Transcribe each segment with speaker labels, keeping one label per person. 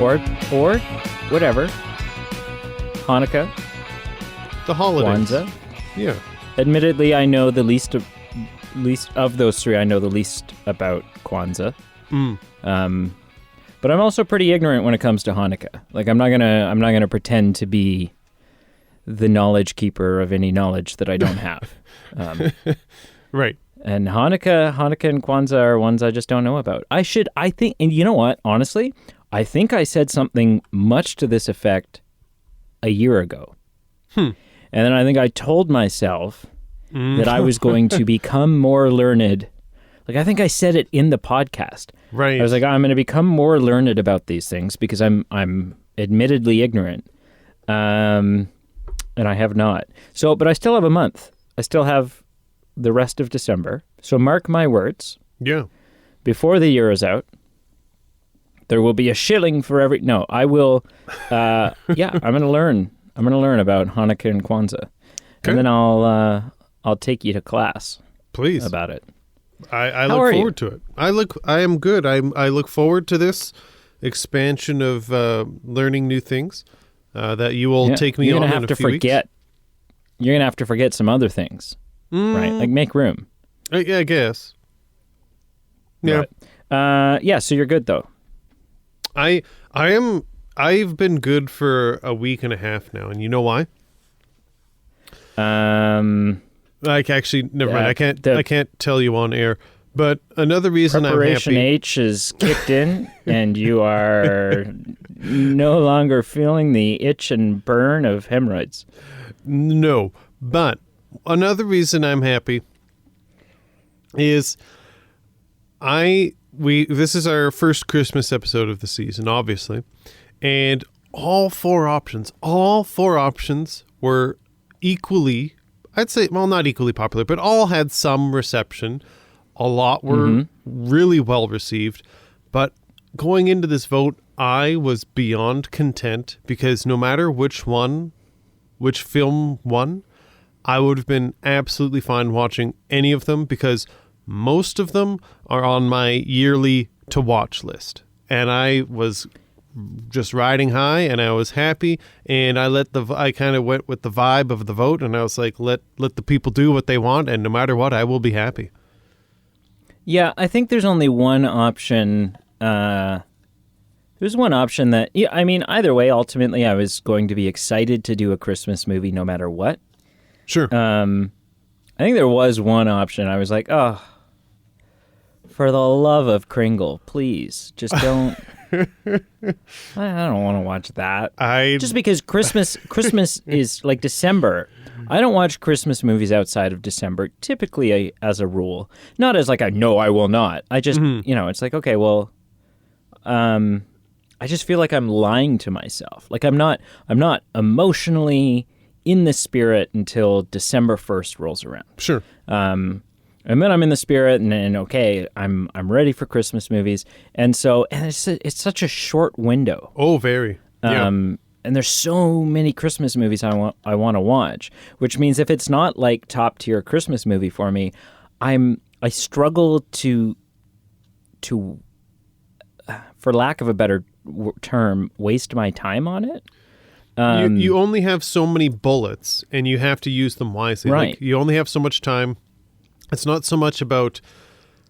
Speaker 1: or whatever. Hanukkah,
Speaker 2: The holidays.
Speaker 1: Kwanzaa.
Speaker 2: Yeah.
Speaker 1: Admittedly, I know the least of those three. I know the least about Kwanzaa. But I'm also pretty ignorant when it comes to Hanukkah. Like I'm not gonna pretend to be the knowledge keeper of any knowledge that I don't have.
Speaker 2: Right.
Speaker 1: And Hanukkah and Kwanzaa are ones I just don't know about. I think, and you know what? Honestly, I think I said something much to this effect a year ago. And then I think I told myself that I was going to become more learned. Like, I think I said it in the podcast.
Speaker 2: Right.
Speaker 1: I was like, I'm going to become more learned about these things because I'm admittedly ignorant. And I have not. So, but I still have a month. I still have the rest of December. So mark my words.
Speaker 2: Yeah.
Speaker 1: Before the year is out, there will be a shilling for every... No, I will... I'm going to learn. I'm going to learn about Hanukkah and Kwanzaa.
Speaker 2: Okay.
Speaker 1: And then I'll take you to class.
Speaker 2: Please.
Speaker 1: About it.
Speaker 2: I look forward to it. I am good. I look forward to this expansion of learning new things that you will take me on in a few weeks.
Speaker 1: You're going to have to forget some other things. Right? Like make room.
Speaker 2: Yeah, I guess. Yeah.
Speaker 1: But, so you're good though.
Speaker 2: I've been good for a week and a half now, and you know why? Like, actually, never mind. I can't tell you on air. But another reason I'm happy.
Speaker 1: Preparation H is kicked in, and you are no longer feeling the itch and burn of hemorrhoids.
Speaker 2: No, but another reason I'm happy is this is our first Christmas episode of the season, obviously, and all four options were equally, I'd say, well, not equally popular, but all had some reception. A lot were really well received, but going into this vote, I was beyond content because no matter which film won, I would have been absolutely fine watching any of them because most of them are on my yearly to watch list. And I was just riding high and I was happy, and I kind of went with the vibe of the vote, and I was like, let the people do what they want, and no matter what, I will be happy.
Speaker 1: Yeah, I think there's only one option. There's one option that, either way, ultimately I was going to be excited to do a Christmas movie no matter what.
Speaker 2: Sure.
Speaker 1: I think there was one option. I was like, oh, for the love of Kringle, please, just don't. I don't want to watch that. Just because Christmas is like December. I don't watch Christmas movies outside of December, typically as a rule. Not as like I know I will not. I just, it's like, okay, well, I just feel like I'm lying to myself. Like I'm not emotionally in the spirit until December 1st rolls around.
Speaker 2: Sure.
Speaker 1: And then I'm in the spirit, and okay, I'm ready for Christmas movies, and it's such a short window.
Speaker 2: Oh, very. Yeah.
Speaker 1: And there's so many Christmas movies I want to watch, which means if it's not like top tier Christmas movie for me, I struggle to for lack of a better term, waste my time on it.
Speaker 2: You only have so many bullets, and you have to use them wisely.
Speaker 1: Right.
Speaker 2: Like, you only have so much time. It's not so much about,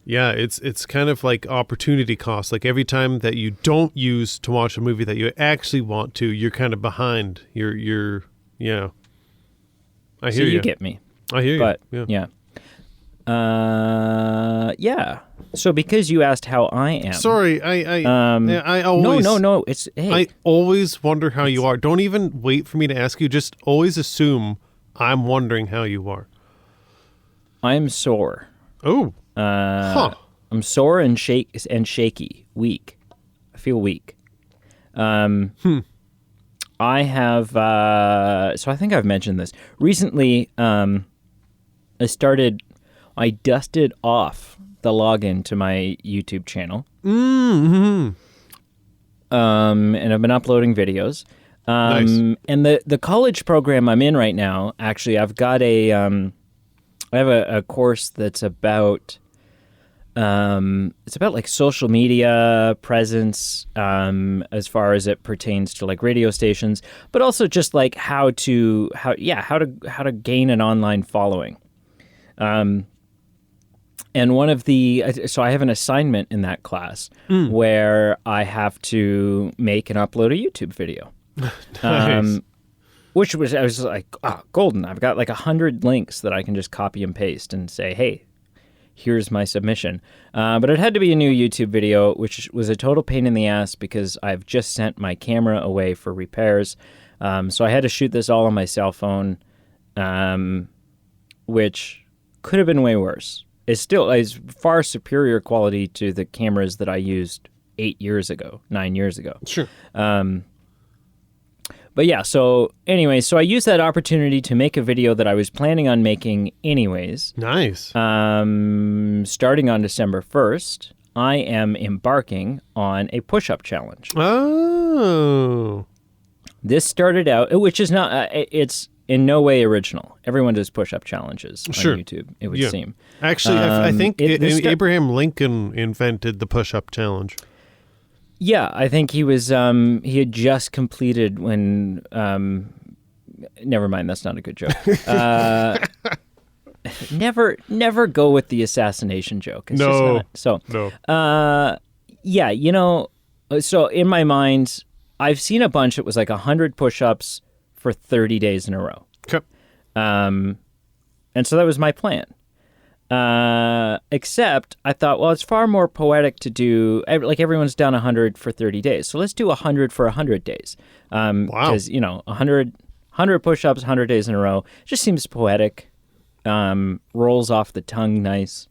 Speaker 2: it's kind of like opportunity cost. Like every time that you don't use to watch a movie that you actually want to, you're kind of behind. I hear you.
Speaker 1: You get me.
Speaker 2: I hear you.
Speaker 1: But yeah. So because you asked how I am.
Speaker 2: Sorry, I always
Speaker 1: No.
Speaker 2: I always wonder how you are. Don't even wait for me to ask you. Just always assume I'm wondering how you are.
Speaker 1: I'm sore.
Speaker 2: Oh.
Speaker 1: I'm sore and shaky, weak. I feel weak. I have so I think I've mentioned this. Recently, I dusted off the login to my YouTube channel. Mm-hmm. And I've been uploading videos.
Speaker 2: Nice.
Speaker 1: And the college program I'm in right now, actually, I've got I have a course that's about It's about like social media presence, as far as it pertains to like radio stations, but also just like how to gain an online following. And one of so I have an assignment in that class where I have to make and upload a YouTube video.
Speaker 2: Nice.
Speaker 1: Which was, I was like, golden. I've got like 100 links that I can just copy and paste and say, hey, here's my submission. But it had to be a new YouTube video, which was a total pain in the ass because I've just sent my camera away for repairs. So I had to shoot this all on my cell phone, which could have been way worse. It's still is far superior quality to the cameras that I used 9 years ago.
Speaker 2: Sure.
Speaker 1: But yeah, so anyway, so I used that opportunity to make a video that I was planning on making anyways.
Speaker 2: Nice.
Speaker 1: Starting on December 1st, I am embarking on a push-up challenge.
Speaker 2: Oh.
Speaker 1: This started out, which is not, it's in no way original. Everyone does push-up challenges on YouTube, it would seem.
Speaker 2: Actually, I think Abraham Lincoln invented the push-up challenge.
Speaker 1: Yeah, I think he was. He had just completed when. Never mind, that's not a good joke. Never go with the assassination joke. It's just not. So
Speaker 2: no.
Speaker 1: Yeah, you know. So in my mind, I've seen a bunch. It was like 100 push-ups for 30 days in a row.
Speaker 2: Okay.
Speaker 1: And so that was my plan. Except I thought, well, it's far more poetic to do, like everyone's done 100 for 30 days. So let's do 100 for 100 days.
Speaker 2: Wow.
Speaker 1: Because, 100 push-ups, 100 days in a row, just seems poetic. Rolls off the tongue nice.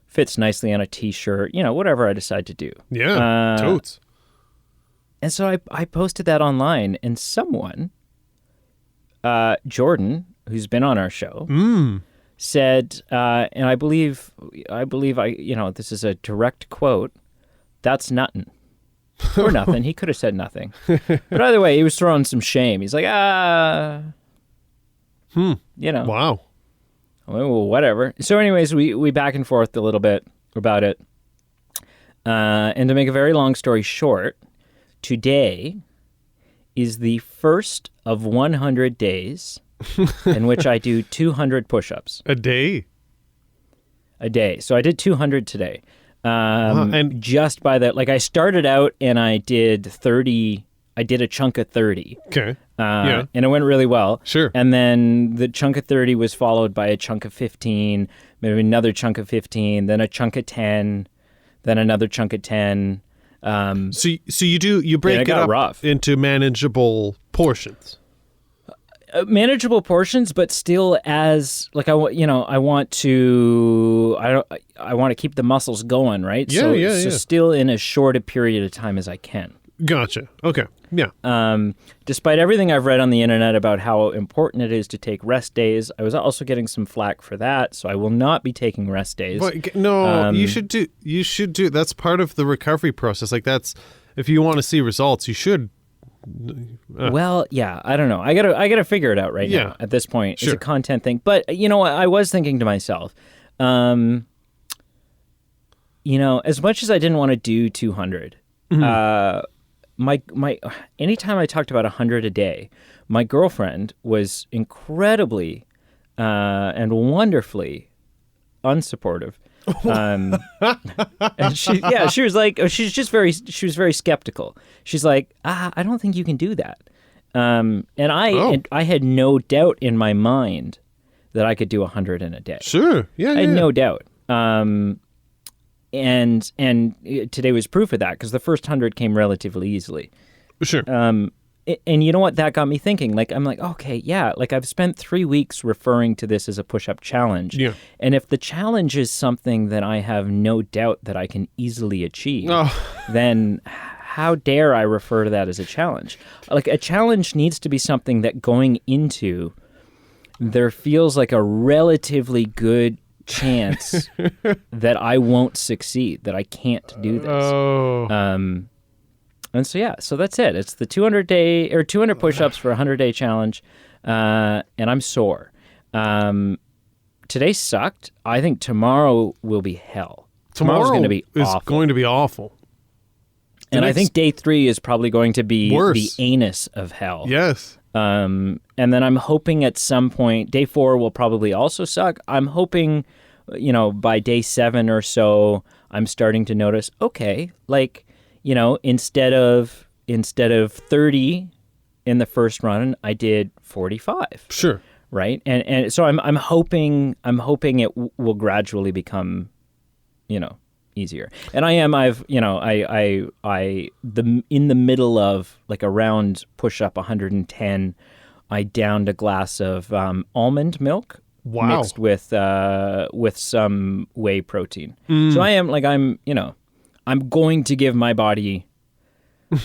Speaker 1: Fits nicely on a t-shirt, whatever I decide to do.
Speaker 2: Yeah, totes.
Speaker 1: And so I posted that online, and someone, Jordan, who's been on our show, said, and I believe this is a direct quote, "That's nuttin'." Or nothing. He could have said nothing. But either way, he was throwing some shame. He's like,
Speaker 2: Wow.
Speaker 1: Well, whatever. So anyways, we back and forth a little bit about it. And to make a very long story short, today is the first of 100 days in which I do 200 push-ups.
Speaker 2: A day?
Speaker 1: A day. So I did 200 today.
Speaker 2: And
Speaker 1: just by that, like I started out and I did 30, I did a chunk of 30.
Speaker 2: Okay.
Speaker 1: And it went really well.
Speaker 2: Sure.
Speaker 1: And then the chunk of 30 was followed by a chunk of 15, maybe another chunk of 15, then a chunk of 10, then another chunk of 10.
Speaker 2: So you break it up into manageable portions.
Speaker 1: Manageable portions, but still as like I want to keep the muscles going, right?
Speaker 2: Yeah,
Speaker 1: so still in as short a period of time as I can.
Speaker 2: Gotcha. Okay. Yeah.
Speaker 1: Despite everything I've read on the internet about how important it is to take rest days, I was also getting some flack for that, so I will not be taking rest days.
Speaker 2: But no, you should do. That's part of the recovery process. Like that's if you want to see results, you should.
Speaker 1: Well, yeah, I don't know. I gotta figure it out now. At this point,
Speaker 2: sure.
Speaker 1: It's a content thing. But I was thinking to myself, as much as I didn't want to do 200, my anytime I talked about 100 a day, my girlfriend was incredibly and wonderfully unsupportive. And she was like, she was very skeptical. She's like, I don't think you can do that. And I had no doubt in my mind that I could do 100 in a day.
Speaker 2: Sure. Yeah.
Speaker 1: I had no doubt. And today was proof of that because the first 100 came relatively easily.
Speaker 2: Sure.
Speaker 1: And you know what? That got me thinking. Like, I'm like, okay, yeah. Like, I've spent 3 weeks referring to this as a push-up challenge.
Speaker 2: Yeah.
Speaker 1: And if the challenge is something that I have no doubt that I can easily achieve, then how dare I refer to that as a challenge? Like, a challenge needs to be something that going into, there feels like a relatively good chance that I won't succeed, that I can't do this. And so that's it. It's the 200 push-ups for a 100-day challenge, and I'm sore. today sucked. I think tomorrow will be hell. Tomorrow's going to be awful.
Speaker 2: It's going to be awful.
Speaker 1: And I think day 3 is probably going to be
Speaker 2: worse.
Speaker 1: The anus of hell.
Speaker 2: Yes.
Speaker 1: And then I'm hoping at some point, day 4 will probably also suck. I'm hoping, by day 7 or so, I'm starting to notice, okay, like, instead of 30 in the first run, I did 45.
Speaker 2: Sure.
Speaker 1: Right. And so I'm hoping it will gradually become, easier. And in the middle of like around push up 110, I downed a glass of almond milk mixed with some whey protein. So I'm going to give my body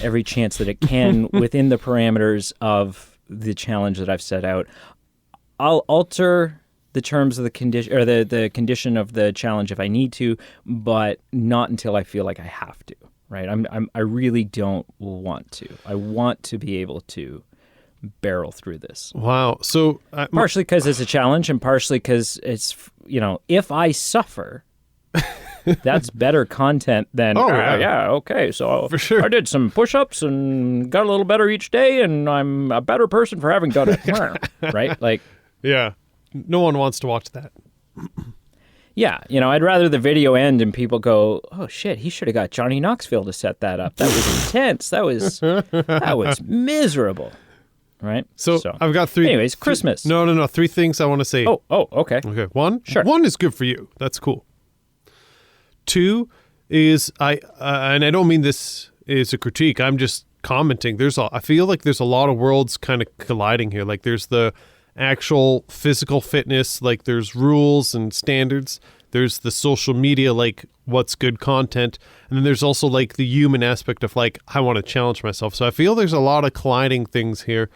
Speaker 1: every chance that it can within the parameters of the challenge that I've set out. I'll alter the terms of the condition or the condition of the challenge if I need to, but not until I feel like I have to. Right? I really don't want to. I want to be able to barrel through this.
Speaker 2: Wow. So
Speaker 1: partially because it's a challenge, and partially because it's if I suffer, that's better content than okay. So
Speaker 2: for sure.
Speaker 1: I did some push-ups and got a little better each day, and I'm a better person for having done it. Right? Like.
Speaker 2: Yeah. No one wants to watch that.
Speaker 1: Yeah, I'd rather the video end and people go, "Oh shit, he should have got Johnny Knoxville to set that up. That was intense. That was miserable." Right?
Speaker 2: So I've got 3.
Speaker 1: Anyways, Christmas.
Speaker 2: No. 3 things I want to say.
Speaker 1: Oh, okay.
Speaker 2: Okay. 1.
Speaker 1: Sure.
Speaker 2: 1 is good for you. That's cool. 2 is and I don't mean this is a critique. I'm just commenting. I feel like there's a lot of worlds kind of colliding here. Like there's the actual physical fitness, like there's rules and standards. There's the social media, like what's good content. And then there's also like the human aspect of like, I want to challenge myself. So I feel there's a lot of colliding things here.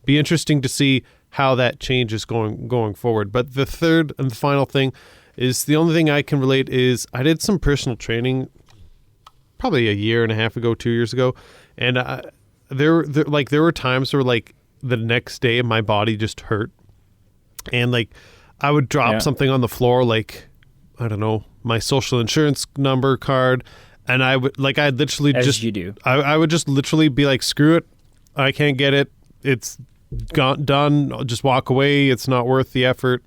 Speaker 2: Be interesting to see how that changes going forward. But the third and the final thing is the only thing I can relate is I did some personal training probably a year and a half ago, 2 years ago. And there were times where like the next day my body just hurt. And like I would drop something on the floor, like, I don't know, my social insurance number card. And I would like, I'd literally
Speaker 1: As you do.
Speaker 2: I would just literally be like, screw it. I can't get it. It's done. I'll just walk away. It's not worth the effort.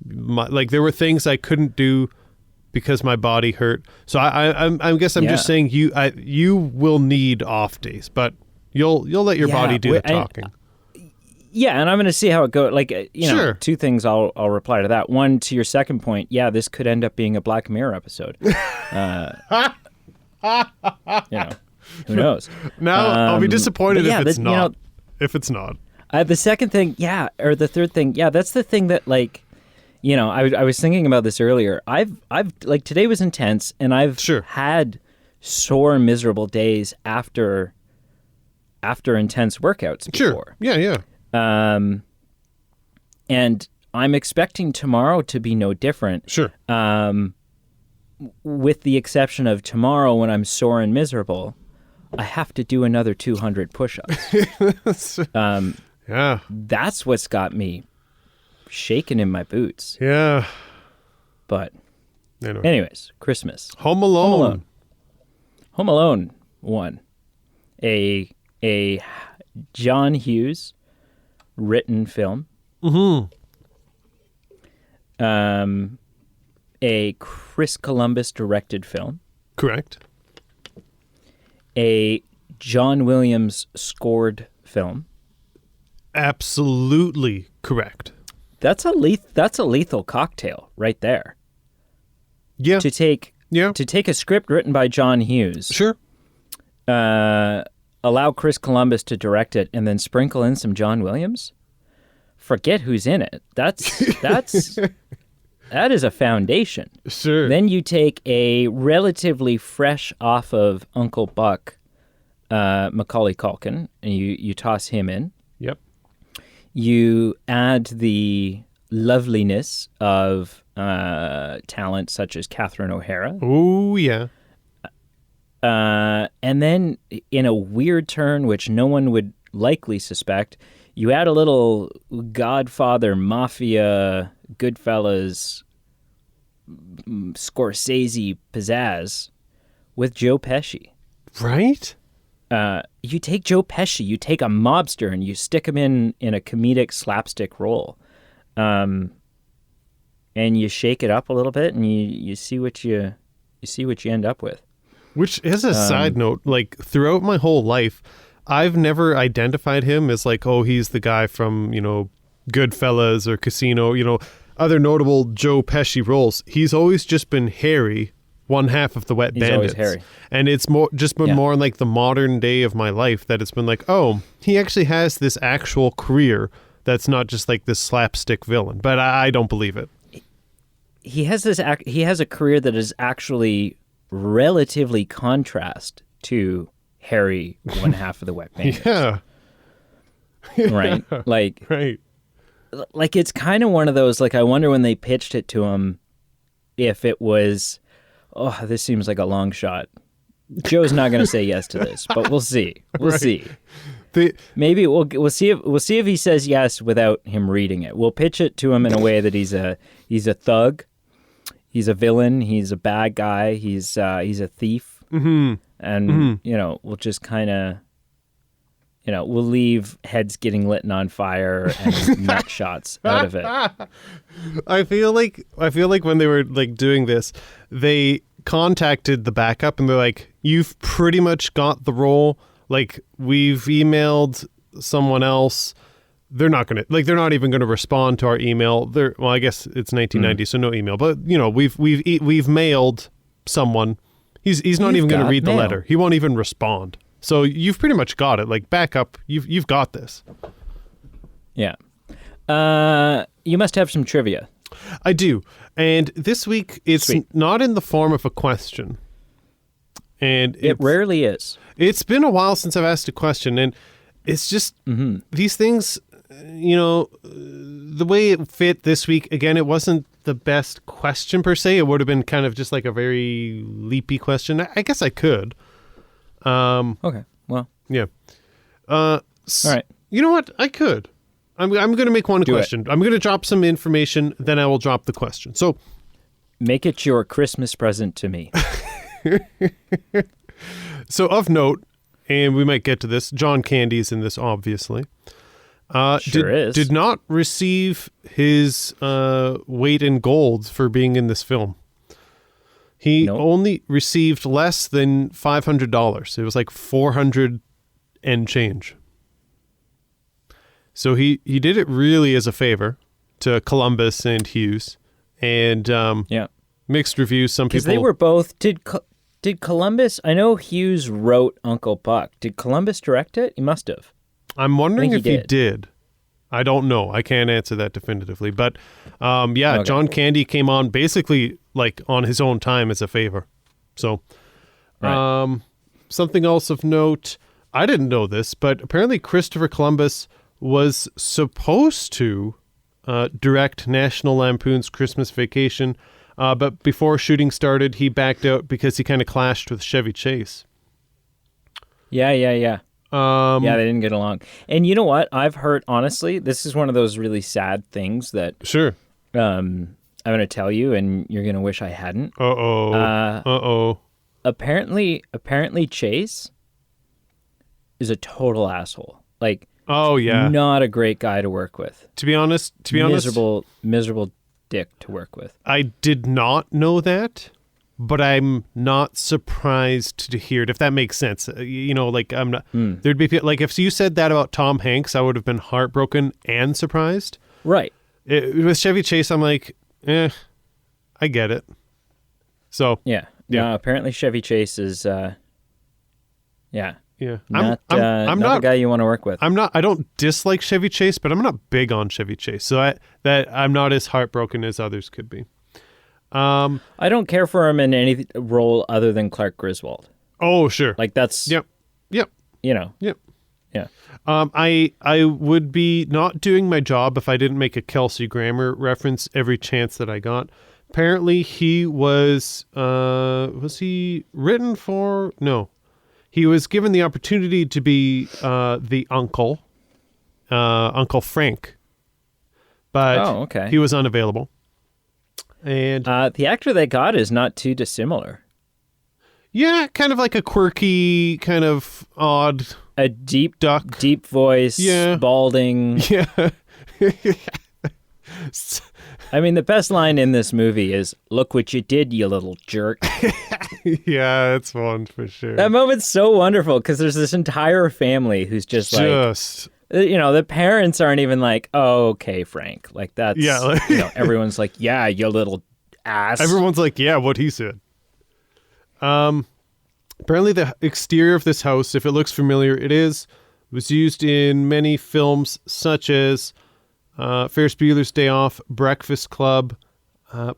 Speaker 2: Like there were things I couldn't do because my body hurt. So I guess I'm just saying you will need off days, but you'll let your body do the talking.
Speaker 1: Yeah, and I'm going to see how it goes. Like,
Speaker 2: Sure.
Speaker 1: 2 things I'll reply to that. One, to your second point, this could end up being a Black Mirror episode. Who knows?
Speaker 2: Now, I'll be disappointed if it's not. If it's not.
Speaker 1: The second thing, or the third thing, that's the thing that, like, I was thinking about this earlier. I've like, today was intense, and I've had sore, miserable days after intense workouts before.
Speaker 2: Sure. Yeah.
Speaker 1: And I'm expecting tomorrow to be no different.
Speaker 2: Sure.
Speaker 1: With the exception of tomorrow when I'm sore and miserable, I have to do another 200 push-ups.
Speaker 2: Yeah.
Speaker 1: That's what's got me shaking in my boots.
Speaker 2: Yeah.
Speaker 1: But
Speaker 2: anyway.
Speaker 1: Anyways, Christmas.
Speaker 2: Home Alone
Speaker 1: 1. A John Hughes written film.
Speaker 2: Mm-hmm.
Speaker 1: A Chris Columbus directed film.
Speaker 2: Correct.
Speaker 1: A John Williams scored film.
Speaker 2: Absolutely correct.
Speaker 1: That's a lethal cocktail right there.
Speaker 2: Yeah.
Speaker 1: To take a script written by John Hughes.
Speaker 2: Sure.
Speaker 1: Allow Chris Columbus to direct it, and then sprinkle in some John Williams. Forget who's in it. That is a foundation.
Speaker 2: Sure.
Speaker 1: Then you take a relatively fresh off of Uncle Buck, Macaulay Culkin, and you toss him in.
Speaker 2: Yep.
Speaker 1: You add the loveliness of talent such as Catherine O'Hara.
Speaker 2: Oh, yeah.
Speaker 1: And then in a weird turn, which no one would likely suspect, you add a little Godfather Mafia Goodfellas, Scorsese pizzazz with Joe Pesci.
Speaker 2: Right?
Speaker 1: You take Joe Pesci, you take a mobster, and you stick him in a comedic slapstick role, and you shake it up a little bit, and you see what you end up with.
Speaker 2: Which is a side note. Like throughout my whole life, I've never identified him as like, oh, he's the guy from Goodfellas or Casino. Other notable Joe Pesci roles. He's always just been Harry, one half of the Wet Bandits. Always Harry. And it's been more in like the modern day of my life that it's been like, oh, he actually has this actual career that's not just like this slapstick villain. But I don't believe it.
Speaker 1: He has a career that is actually relatively contrast to Harry, one half of the Wet Bandits.
Speaker 2: Yeah.
Speaker 1: Right?
Speaker 2: Right.
Speaker 1: Like it's kind of one of those, like I wonder when they pitched it to him if it was, oh, this seems like a long shot. Joe's not going to say yes to this, but we'll see. We'll see. Maybe we'll see if he says yes without him reading it. We'll pitch it to him in a way that he's a thug, he's a villain, he's a bad guy, he's a thief, and we'll just kind of. We'll leave heads getting lit on fire and nut shots out of it.
Speaker 2: I feel like when they were like doing this, they contacted the backup and they're like, "You've pretty much got the role. Like we've emailed someone else. They're not even going to respond to our email. Well, I guess it's 1990, so no email. But we've mailed someone. He's not even going to read the letter. He won't even respond." So you've pretty much got it. Like backup, you've got this.
Speaker 1: Yeah. You must have some trivia.
Speaker 2: I do. And this week it's not in the form of a question. And
Speaker 1: it rarely is.
Speaker 2: It's been a while since I've asked a question, and it's just these things, the way it fit this week, again, it wasn't the best question per se. It would have been kind of just like a very leapy question. I guess I could.
Speaker 1: Okay. Well.
Speaker 2: Yeah.
Speaker 1: All right.
Speaker 2: You know what? I could. I'm going to make one question. I'm going to drop some information, then I will drop the question. So,
Speaker 1: make it your Christmas present to me.
Speaker 2: So, of note, and we might get to this, John Candy's in this, obviously. Did not receive his weight in gold for being in this film. He only received less than $500. It was like $400 and change. So he did it really as a favor to Columbus and Hughes, and mixed reviews. Some people,
Speaker 1: because they were both. Did Columbus? I know Hughes wrote Uncle Buck. Did Columbus direct it? He must have.
Speaker 2: I'm wondering if he did. I don't know. I can't answer that definitively. But okay. John Candy came on basically like on his own time as a favor. So something else of note, I didn't know this, but apparently Christopher Columbus was supposed to direct National Lampoon's Christmas Vacation, but before shooting started, he backed out because he kind of clashed with Chevy Chase.
Speaker 1: Yeah. They didn't get along. And you know what? I've heard, honestly, this is one of those really sad things that
Speaker 2: sure.
Speaker 1: I'm going to tell you, and you're going to wish I hadn't. Apparently Chase is a total asshole. Like,
Speaker 2: oh yeah,
Speaker 1: not a great guy to work with.
Speaker 2: To be honest,
Speaker 1: miserable dick to work with.
Speaker 2: I did not know that. But I'm not surprised to hear it, if that makes sense. Like I'm not. There'd be like if you said that about Tom Hanks, I would have been heartbroken and surprised.
Speaker 1: Right.
Speaker 2: With Chevy Chase, I'm like, I get it. So
Speaker 1: yeah. No, apparently Chevy Chase is, not
Speaker 2: I'm
Speaker 1: not the guy you want to work with.
Speaker 2: I don't dislike Chevy Chase, but I'm not big on Chevy Chase. So I'm not as heartbroken as others could be.
Speaker 1: I don't care for him in any role other than Clark Griswold.
Speaker 2: Oh, sure.
Speaker 1: Like that's
Speaker 2: Yep.
Speaker 1: Yep.
Speaker 2: Yeah. I would be not doing my job if I didn't make a Kelsey Grammer reference every chance that I got. Apparently he was he written for? No. He was given the opportunity to be the uncle, Uncle Frank, but he was unavailable. And
Speaker 1: the actor they got is not too dissimilar.
Speaker 2: Yeah, kind of like a quirky, kind of odd,
Speaker 1: a deep
Speaker 2: duck,
Speaker 1: deep voice, balding.
Speaker 2: Yeah.
Speaker 1: I mean, the best line in this movie is, "Look what you did, you little jerk."
Speaker 2: Yeah, it's one for sure.
Speaker 1: That moment's so wonderful because there's this entire family who's just like, the parents aren't even like, "Oh, okay, Frank." Like that's, everyone's like, "Yeah, you little ass."
Speaker 2: Everyone's like, "Yeah, what he said." Apparently the exterior of this house, if it looks familiar, it was used in many films such as Ferris Bueller's Day Off, Breakfast Club,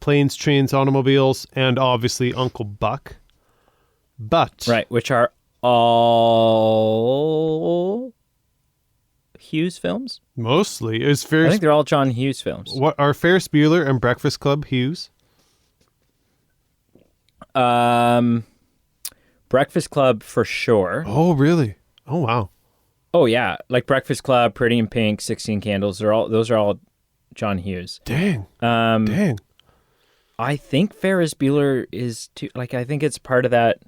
Speaker 2: Planes, Trains, Automobiles, and obviously Uncle Buck. But
Speaker 1: right, which are all Hughes films?
Speaker 2: Mostly.
Speaker 1: I think they're all John Hughes films.
Speaker 2: What are Ferris Bueller and Breakfast Club Hughes?
Speaker 1: Breakfast Club for sure.
Speaker 2: Oh, really? Oh, wow.
Speaker 1: Oh, yeah. Like Breakfast Club, Pretty in Pink, 16 Candles. Those are all John Hughes.
Speaker 2: Dang.
Speaker 1: Dang. I think Ferris Bueller is too. Like, I think it's part of that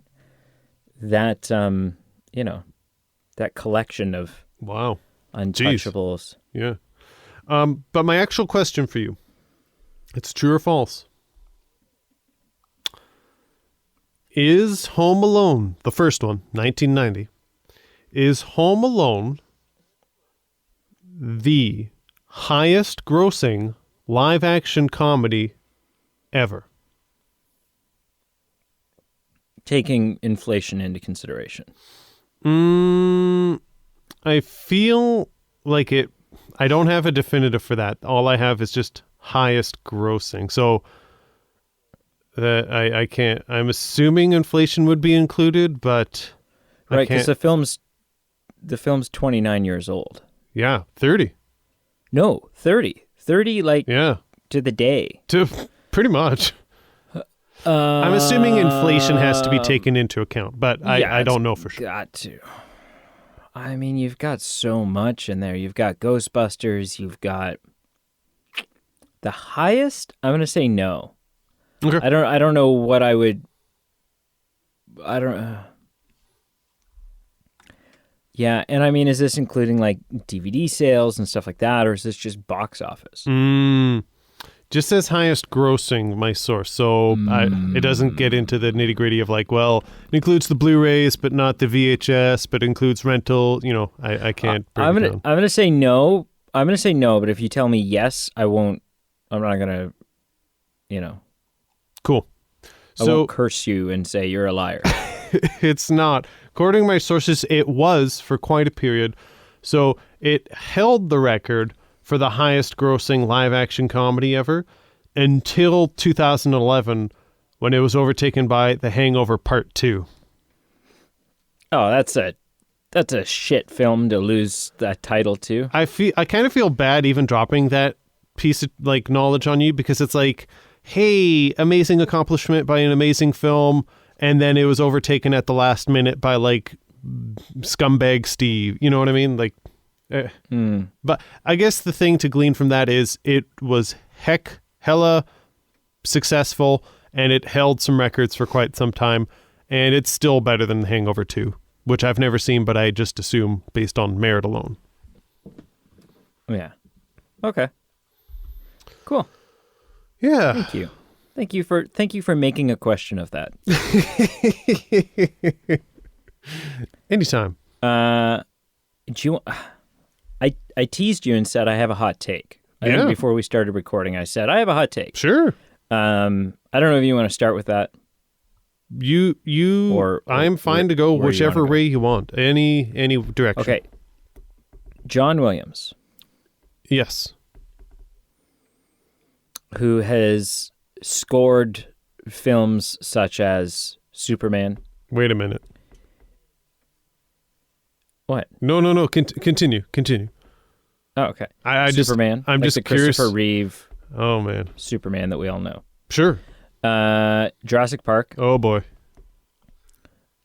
Speaker 1: collection of untouchables.
Speaker 2: Jeez. Yeah. But my actual question for you, it's true or false? Is Home Alone, the first one, 1990, is Home Alone the highest grossing live action comedy ever?
Speaker 1: Taking inflation into consideration.
Speaker 2: I feel like it. I don't have a definitive for that. All I have is just highest grossing. So I can't. I'm assuming inflation would be included, but
Speaker 1: right, because the film's 29 years old.
Speaker 2: Yeah, 30.
Speaker 1: No, 30. 30, like to the day.
Speaker 2: To pretty much. I'm assuming inflation has to be taken into account, but I don't know for sure.
Speaker 1: Got to. I mean, you've got so much in there. You've got Ghostbusters. You've got the highest. I'm going to say no.
Speaker 2: Okay.
Speaker 1: I don't know what I would. I don't. Yeah, and I mean, is this including like DVD sales and stuff like that, or is this just box office?
Speaker 2: Just says highest grossing, my source. So it doesn't get into the nitty gritty of like, well, it includes the Blu-rays, but not the VHS, but includes rental. I can't.
Speaker 1: I'm gonna say no. I'm gonna say no. But if you tell me yes, I won't. I'm not gonna.
Speaker 2: Cool.
Speaker 1: I won't curse you and say you're a liar.
Speaker 2: It's not. According to my sources, it was for quite a period. So it held the record for the highest grossing live action comedy ever until 2011 when it was overtaken by The Hangover Part 2.
Speaker 1: Oh, that's a shit film to lose that title to.
Speaker 2: I kind of feel bad even dropping that piece of like knowledge on you because it's like, hey, amazing accomplishment by an amazing film, and then it was overtaken at the last minute by like scumbag Steve. You know what I mean? Like, but I guess the thing to glean from that is it was hella successful, and it held some records for quite some time, and it's still better than The Hangover 2, which I've never seen, but I just assume based on merit alone.
Speaker 1: Yeah. Okay. Cool.
Speaker 2: Yeah.
Speaker 1: Thank you for making a question of that.
Speaker 2: Anytime.
Speaker 1: I teased you and said I have a hot take. I think before we started recording, I said I have a hot take.
Speaker 2: Sure.
Speaker 1: I don't know if you want to start with that.
Speaker 2: Or I'm fine to go whichever way you want. Any direction.
Speaker 1: Okay. John Williams.
Speaker 2: Yes. Who
Speaker 1: has scored films such as Superman.
Speaker 2: Wait a minute.
Speaker 1: What?
Speaker 2: No. Continue.
Speaker 1: Oh, okay.
Speaker 2: Superman. I'm just curious.
Speaker 1: Christopher Reeve.
Speaker 2: Oh man.
Speaker 1: Superman that we all know.
Speaker 2: Sure.
Speaker 1: Jurassic Park.
Speaker 2: Oh boy.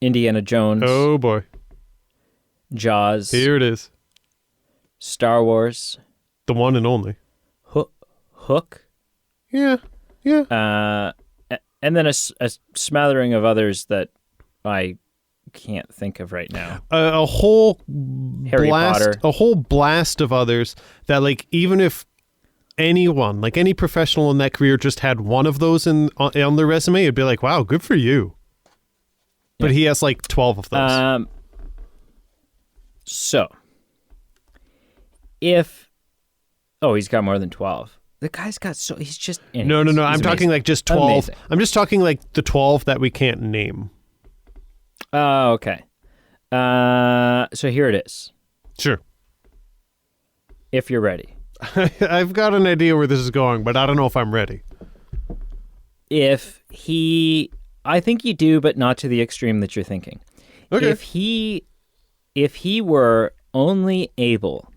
Speaker 1: Indiana Jones.
Speaker 2: Oh boy.
Speaker 1: Jaws.
Speaker 2: Here it is.
Speaker 1: Star Wars.
Speaker 2: The one and only.
Speaker 1: Hook.
Speaker 2: Yeah.
Speaker 1: And then a smattering of others that I can't think of right now.
Speaker 2: A whole
Speaker 1: Harry
Speaker 2: blast,
Speaker 1: Potter.
Speaker 2: a whole blast of others that, like, even if anyone, like any professional in that career, just had one of those on their resume, it'd be like, wow, good for you. But he has like 12 of those.
Speaker 1: So, he's got more than 12. The guy's got he's just...
Speaker 2: No. I'm talking like just 12.
Speaker 1: Amazing.
Speaker 2: I'm just talking like the 12 that we can't name.
Speaker 1: Oh, okay. So here it is.
Speaker 2: Sure.
Speaker 1: If you're ready.
Speaker 2: I've got an idea where this is going, but I don't know if I'm ready.
Speaker 1: I think you do, but not to the extreme that you're thinking.
Speaker 2: Okay.
Speaker 1: If he were only able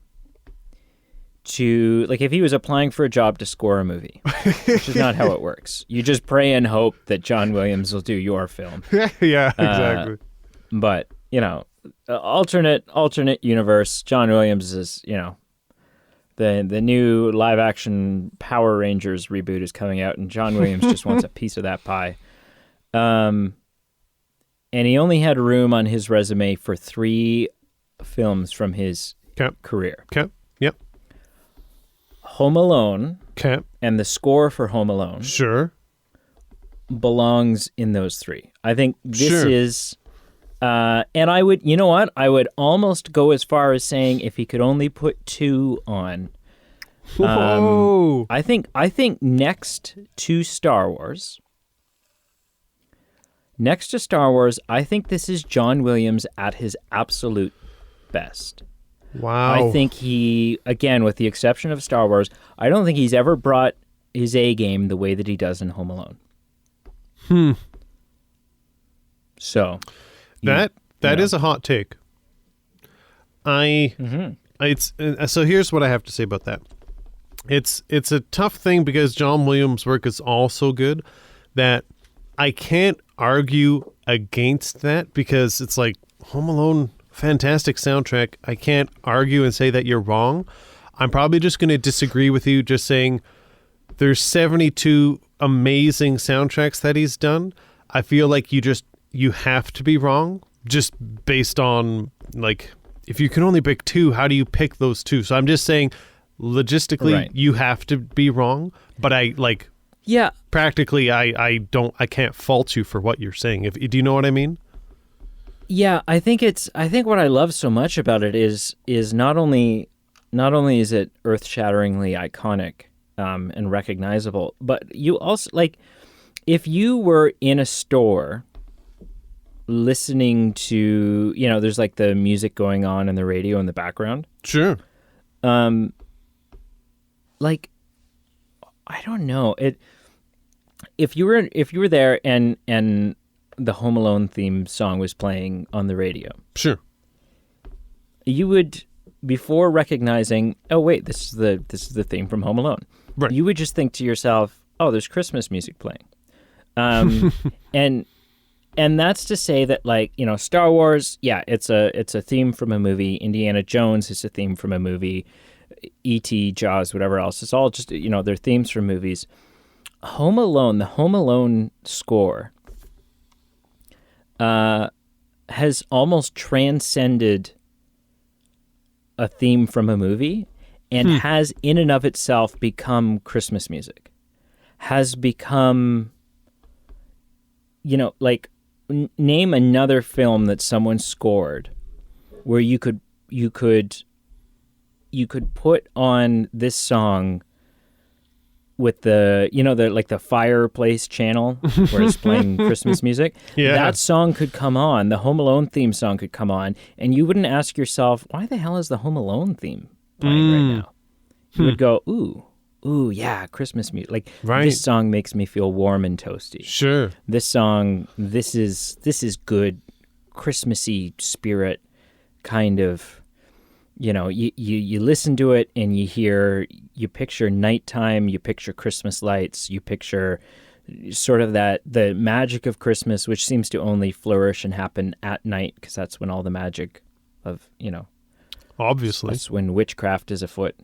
Speaker 1: to, like, if he was applying for a job to score a movie, which is not how it works. You just pray and hope that John Williams will do your film.
Speaker 2: Yeah, exactly.
Speaker 1: But, alternate universe, John Williams is, the new live action Power Rangers reboot is coming out, and John Williams just wants a piece of that pie. And he only had room on his resume for 3 films from his career.
Speaker 2: Okay. Yep.
Speaker 1: Home Alone and the score for Home Alone belongs in those 3. I think this is... and I would, you know what? I would almost go as far as saying if he could only put 2 on.
Speaker 2: Whoa!
Speaker 1: I think next to Star Wars, I think this is John Williams at his absolute best.
Speaker 2: Wow.
Speaker 1: I think he, again, with the exception of Star Wars, I don't think he's ever brought his A game the way that he does in Home Alone. So...
Speaker 2: That is a hot take. So here's what I have to say about that. It's a tough thing because John Williams' work is all so good that I can't argue against that because it's like Home Alone, fantastic soundtrack. I can't argue and say that you're wrong. I'm probably just going to disagree with you, just saying there's 72 amazing soundtracks that he's done. I feel like you have to be wrong just based on, like, if you can only pick 2, how do you pick those 2? So I'm just saying logistically you have to be wrong, but practically I can't fault you for what you're saying. Do you know what I mean?
Speaker 1: Yeah, I think what I love so much about it is not only is it earth-shatteringly iconic and recognizable, but you also, like, if you were in a store listening to, there's like the music going on in the radio in the background.
Speaker 2: Sure.
Speaker 1: Like, I don't know. If you were there and the Home Alone theme song was playing on the radio.
Speaker 2: Sure.
Speaker 1: You would, before recognizing, oh wait, this is the theme from Home Alone.
Speaker 2: Right.
Speaker 1: You would just think to yourself, oh, there's Christmas music playing. And that's to say that, like, Star Wars, yeah, it's a theme from a movie. Indiana Jones is a theme from a movie. E.T., Jaws, whatever else. It's all just, they're themes from movies. Home Alone, the Home Alone score has almost transcended a theme from a movie and has in and of itself become Christmas music. Has become, like, name another film that someone scored where you could put on this song with the the fireplace channel where it's playing Christmas music.
Speaker 2: Yeah.
Speaker 1: That song could come on, the Home Alone theme song could come on, and you wouldn't ask yourself, why the hell is the Home Alone theme playing right now? You would go, ooh, yeah, Christmas music. Like, this song makes me feel warm and toasty.
Speaker 2: Sure.
Speaker 1: This song, this is good, Christmassy spirit kind of, you listen to it and you picture nighttime, you picture Christmas lights, you picture sort of the magic of Christmas, which seems to only flourish and happen at night because that's when all the magic of,
Speaker 2: obviously,
Speaker 1: that's when witchcraft is afoot.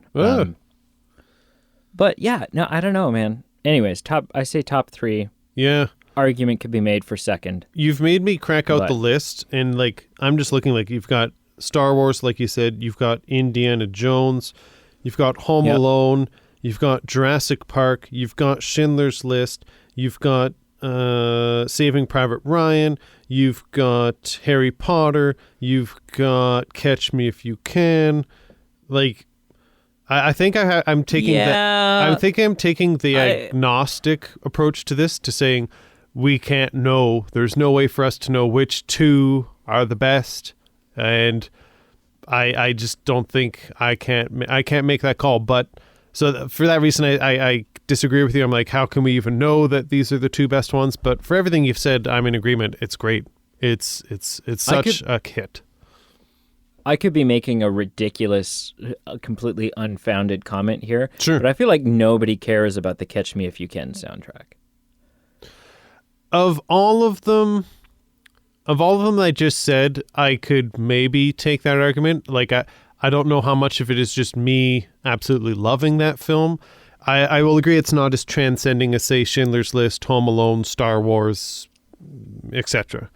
Speaker 1: But yeah, no, I don't know, man. Anyways, I say top 3.
Speaker 2: Yeah.
Speaker 1: Argument could be made for second.
Speaker 2: You've made me crack out the list, and like I'm just looking, like you've got Star Wars, like you said, you've got Indiana Jones, you've got Home Alone, you've got Jurassic Park, you've got Schindler's List, you've got Saving Private Ryan, you've got Harry Potter, you've got Catch Me If You Can. Like, I think I'm taking I think I'm taking the agnostic approach to this, to saying we can't know. There's no way for us to know which 2 are the best, and I just don't think I can't make that call. But so for that reason, I disagree with you. I'm like, how can we even know that these are the 2 best ones? But for everything you've said, I'm in agreement. It's great. It's such a hit.
Speaker 1: I could be making a ridiculous, completely unfounded comment here.
Speaker 2: Sure.
Speaker 1: But I feel like nobody cares about the Catch Me If You Can soundtrack.
Speaker 2: Of all of them I just said, I could maybe take that argument. Like, I don't know how much of it is just me absolutely loving that film. I will agree it's not as transcending as, say, Schindler's List, Home Alone, Star Wars, etc.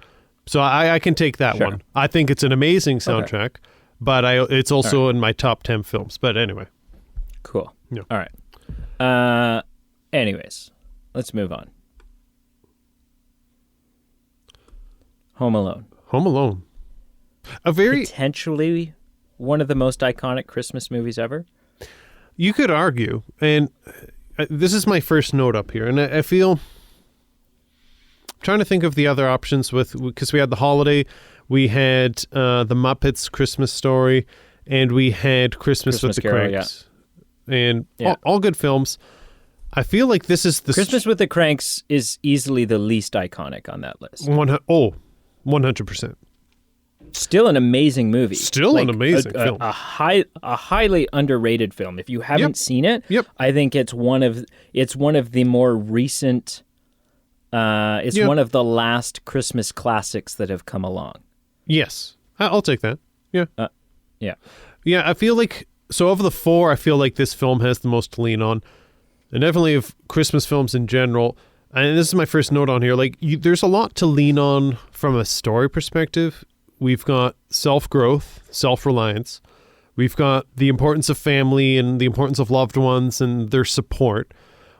Speaker 2: So I can take that one. I think it's an amazing soundtrack, but it's also in my top 10 films. But anyway.
Speaker 1: Cool.
Speaker 2: Yeah.
Speaker 1: All right. Anyways, let's move on. Home Alone.
Speaker 2: Home Alone.
Speaker 1: Potentially one of the most iconic Christmas movies ever.
Speaker 2: You could argue, and this is my first note up here, and I feel... I'm trying to think of the other options because we had The Holiday, we had The Muppets Christmas Story, and we had Christmas with the Cranks. Yeah. And all good films. I feel like this is the...
Speaker 1: Christmas with the Cranks is easily the least iconic on that list.
Speaker 2: 100%.
Speaker 1: Still an amazing movie.
Speaker 2: Still an amazing film.
Speaker 1: A highly underrated film. If you haven't seen it, I think it's one of the more recent... one of the last Christmas classics that have come along.
Speaker 2: Yes. I'll take that. Yeah.
Speaker 1: Yeah,
Speaker 2: I feel like... So of the 4, I feel like this film has the most to lean on. And definitely of Christmas films in general. And this is my first note on here. Like, there's a lot to lean on from a story perspective. We've got self-growth, self-reliance. We've got the importance of family and the importance of loved ones and their support.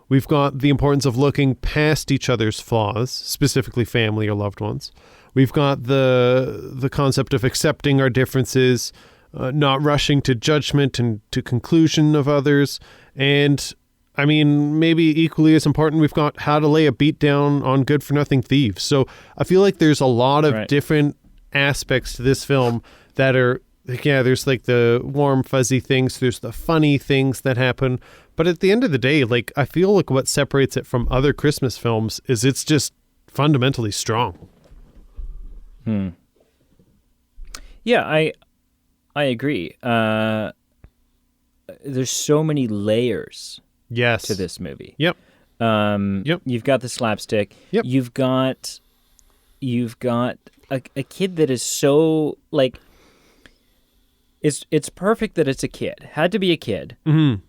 Speaker 2: We've got the importance of looking past each other's flaws, specifically family or loved ones. We've got the concept of accepting our differences, not rushing to judgment and to conclusion of others. And, I mean, maybe equally as important, we've got how to lay a beat down on good-for-nothing thieves. So I feel like there's a lot of different aspects to this film that are... there's like the warm, fuzzy things. There's the funny things that happen. But at the end of the day, like, I feel like what separates it from other Christmas films is it's just fundamentally strong.
Speaker 1: Yeah, I agree. There's so many layers to this movie.
Speaker 2: Yep.
Speaker 1: You've got the slapstick.
Speaker 2: Yep.
Speaker 1: You've got a kid that is so, like... It's perfect that it's a kid. Had to be a kid.
Speaker 2: Mm-hmm.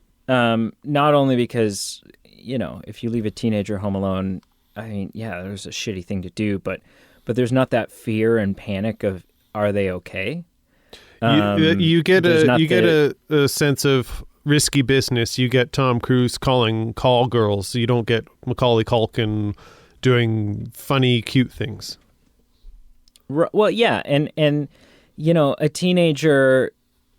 Speaker 1: Not only because, if you leave a teenager home alone, I mean, there's a shitty thing to do, but there's not that fear and panic of, are they okay?
Speaker 2: You get a sense of risky business. You get Tom Cruise calling call girls. You don't get Macaulay Culkin doing funny, cute things.
Speaker 1: Well, yeah, and a teenager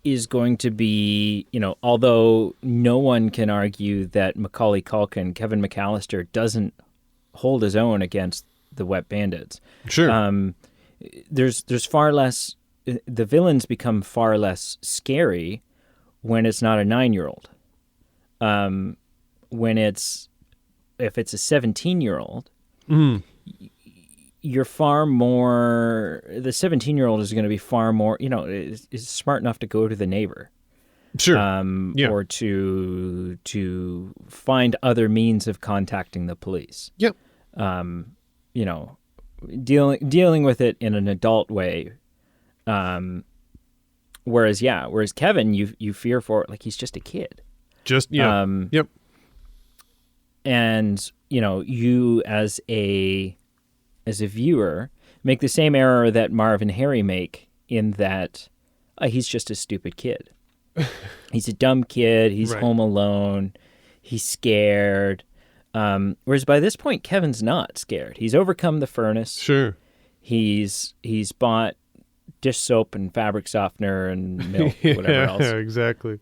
Speaker 1: is going to be, although no one can argue that Macaulay Culkin, Kevin McAllister, doesn't hold his own against the Wet Bandits.
Speaker 2: Sure.
Speaker 1: There's far less, the villains become far less scary when it's not a 9-year-old. If it's a 17-year-old, you're far more... The 17-year-old is going to be far more, is smart enough to go to the neighbor.
Speaker 2: Sure.
Speaker 1: Or to find other means of contacting the police.
Speaker 2: Yep.
Speaker 1: Dealing with it in an adult way. Whereas Kevin, you fear for, like, he's just a kid.
Speaker 2: Yep.
Speaker 1: and you as a viewer make the same error that Marv and Harry make, in that he's just a stupid kid. He's a dumb kid. He's home alone. He's scared. Whereas by this point, Kevin's not scared. He's overcome the furnace.
Speaker 2: Sure.
Speaker 1: He's bought dish soap and fabric softener and milk, whatever else.
Speaker 2: Yeah, exactly.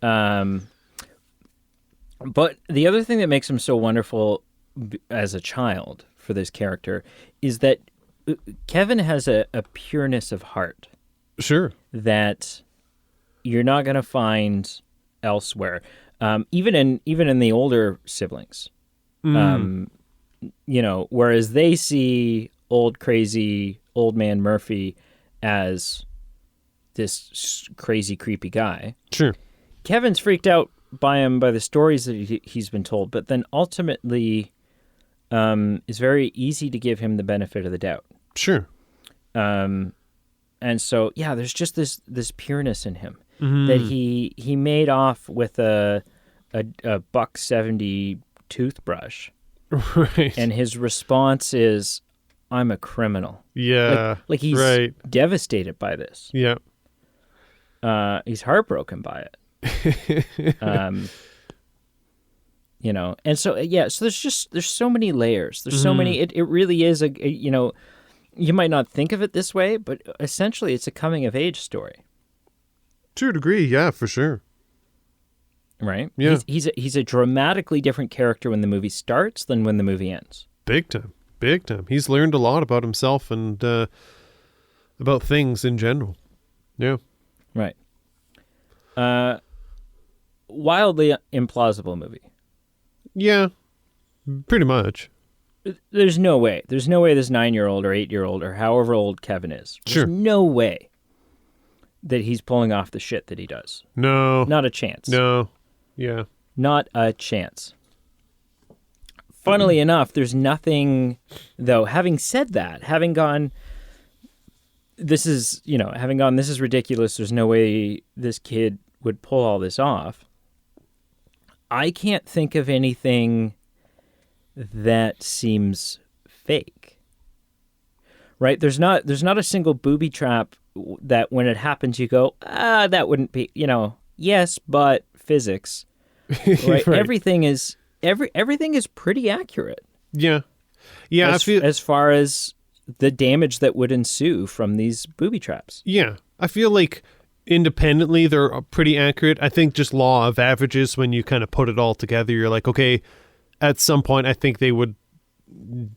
Speaker 1: But the other thing that makes him so wonderful as a child for this character is that Kevin has a pureness of heart.
Speaker 2: Sure.
Speaker 1: That you're not going to find elsewhere. Even in the older siblings. Whereas they see crazy old man Murphy as this crazy, creepy guy.
Speaker 2: Sure.
Speaker 1: Kevin's freaked out by the stories that he's been told, but then ultimately it's very easy to give him the benefit of the doubt.
Speaker 2: Sure.
Speaker 1: And so, yeah, there's just this pureness in him that he made off with a $1.70 toothbrush.
Speaker 2: Right.
Speaker 1: And his response is, I'm a criminal.
Speaker 2: Yeah.
Speaker 1: Like he's devastated by this.
Speaker 2: Yeah.
Speaker 1: He's heartbroken by it. And so, so there's so many layers. There's so many, it really is you might not think of it this way, but essentially it's a coming of age story.
Speaker 2: To a degree, yeah, for sure.
Speaker 1: Right?
Speaker 2: Yeah.
Speaker 1: He's a dramatically different character when the movie starts than when the movie ends.
Speaker 2: Big time. Big time. He's learned a lot about himself and about things in general. Yeah.
Speaker 1: Right. Wildly implausible movie.
Speaker 2: Yeah. Pretty much.
Speaker 1: There's no way. There's no way this 9-year-old or 8-year-old or however old Kevin is. There's no way that he's pulling off the shit that he does.
Speaker 2: No.
Speaker 1: Not a chance.
Speaker 2: No. Yeah.
Speaker 1: Not a chance. Funnily enough, there's nothing, though, having said that, having gone, this is ridiculous, there's no way this kid would pull all this off, I can't think of anything that seems fake. Right? There's not a single booby trap that when it happens you go, that wouldn't be, yes, but physics. Right?
Speaker 2: Right.
Speaker 1: Everything is pretty accurate.
Speaker 2: Yeah. Yeah.
Speaker 1: As far as the damage that would ensue from these booby traps.
Speaker 2: Yeah. I feel like independently they're pretty accurate. I think just law of averages, when you kind of put it all together, you're like, okay, at some point I think they would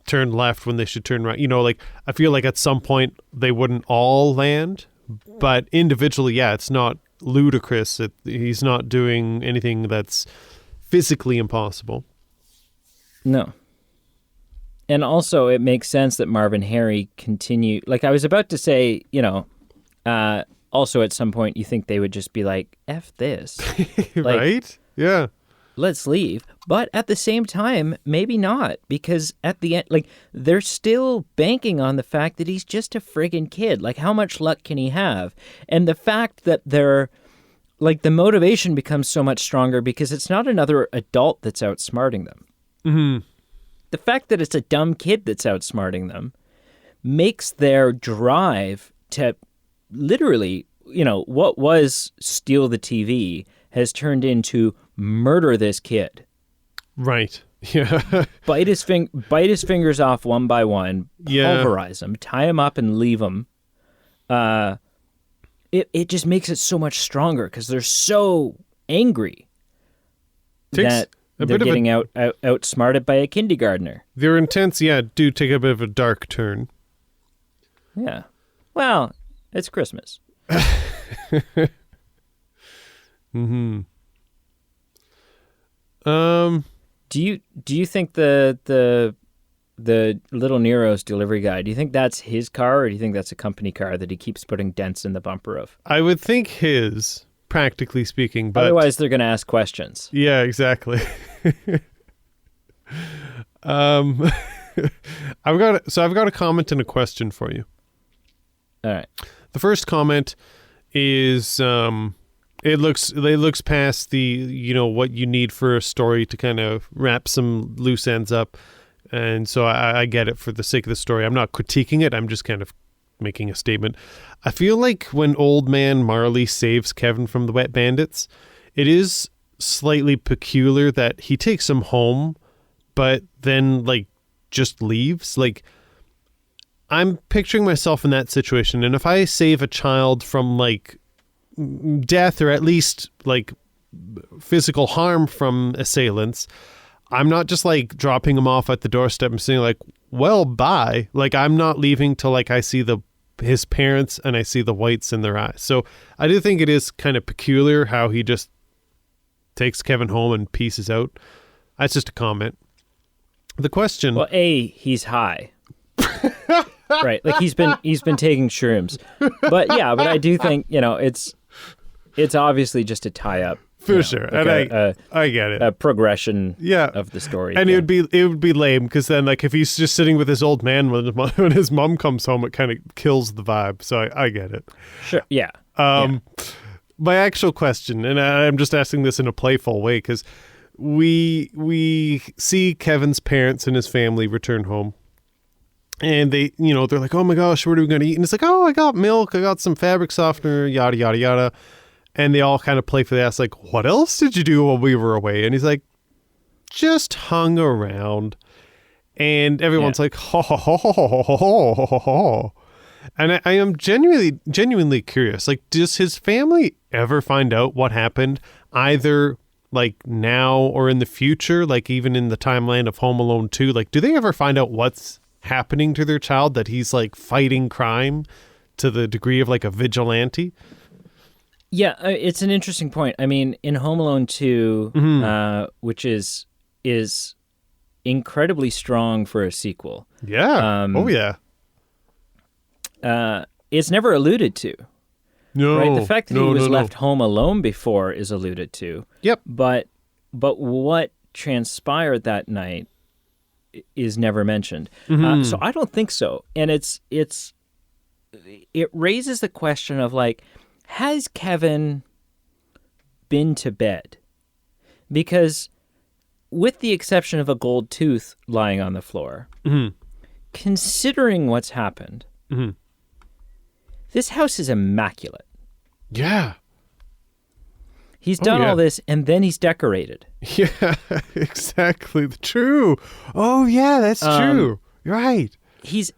Speaker 2: turn left when they should turn right. I feel like at some point they wouldn't all land, but individually, yeah, it's not ludicrous. He's not doing anything that's physically impossible.
Speaker 1: No. And also it makes sense that Marv and Harry continue. Like I was about to say, also at some point you think they would just be like, F this.
Speaker 2: Right? Yeah.
Speaker 1: Let's leave. But at the same time, maybe not, because at the end, they're still banking on the fact that he's just a friggin' kid. Like, how much luck can he have? And the fact that they're, the motivation becomes so much stronger because it's not another adult that's outsmarting them.
Speaker 2: Mm-hmm.
Speaker 1: The fact that it's a dumb kid that's outsmarting them makes their drive to literally, what was steal the TV has turned into murder this kid.
Speaker 2: Right. Yeah.
Speaker 1: bite his fingers off one by one, pulverize him, tie him up and leave him. It just makes it so much stronger because they're so angry that they're getting outsmarted by a kindergartner.
Speaker 2: Their intents, do take a bit of a dark turn.
Speaker 1: Yeah. Well, it's Christmas.
Speaker 2: Mm-hmm.
Speaker 1: Do you think the Little Nero's delivery guy, do you think that's his car or do you think that's a company car that he keeps putting dents in the bumper of?
Speaker 2: I would think his, practically speaking, but
Speaker 1: otherwise they're going to ask questions.
Speaker 2: Yeah, exactly. I've got a comment and a question for you.
Speaker 1: All right.
Speaker 2: The first comment is It looks past the, what you need for a story to kind of wrap some loose ends up. And so I get it for the sake of the story. I'm not critiquing it. I'm just kind of making a statement. I feel like when old man Marley saves Kevin from the wet bandits, it is slightly peculiar that he takes him home, but then like just leaves. Like, I'm picturing myself in that situation. And if I save a child from like death or at least like physical harm from assailants, I'm not just like dropping him off at the doorstep and saying like, well, bye. Like, I'm not leaving till like I see his parents and I see the whites in their eyes. So I do think it is kind of peculiar how he just takes Kevin home and pieces out. That's just a comment. The question.
Speaker 1: Well, he's high. Right. Like he's been taking shrooms. But I do think, it's obviously just a tie up.
Speaker 2: For sure. Like and I get it.
Speaker 1: A progression of the story.
Speaker 2: And it would be lame because then like if he's just sitting with his old man when his mom comes home, it kind of kills the vibe. So I get it.
Speaker 1: Sure. Yeah.
Speaker 2: My actual question, and I'm just asking this in a playful way because we see Kevin's parents and his family return home. And they, they're like, oh my gosh, what are we going to eat? And it's like, oh, I got milk. I got some fabric softener, yada, yada, yada. And they all kind of playfully ask, like, what else did you do while we were away? And he's like, just hung around. And everyone's like, ho, ho, ho, ho, ho, ho, ho, ho, ho. And I am genuinely curious. Like, does his family ever find out what happened either like now or in the future? Like even in the timeline of Home Alone 2, like do they ever find out what's happening to their child, that he's like fighting crime to the degree of like a vigilante?
Speaker 1: Yeah, it's an interesting point. I mean, in Home Alone 2, which is incredibly strong for a sequel.
Speaker 2: Yeah.
Speaker 1: It's never alluded to.
Speaker 2: No.
Speaker 1: Right? The fact that he was left home alone before is alluded to.
Speaker 2: Yep.
Speaker 1: But what transpired that night is never mentioned. So I don't think so. And it raises the question of like, has Kevin been to bed? Because with the exception of a gold tooth lying on the floor, considering what's happened, this house is immaculate.
Speaker 2: Yeah.
Speaker 1: He's done all this, and then he's decorated.
Speaker 2: Yeah, exactly. True. Oh, yeah, that's true. You're right.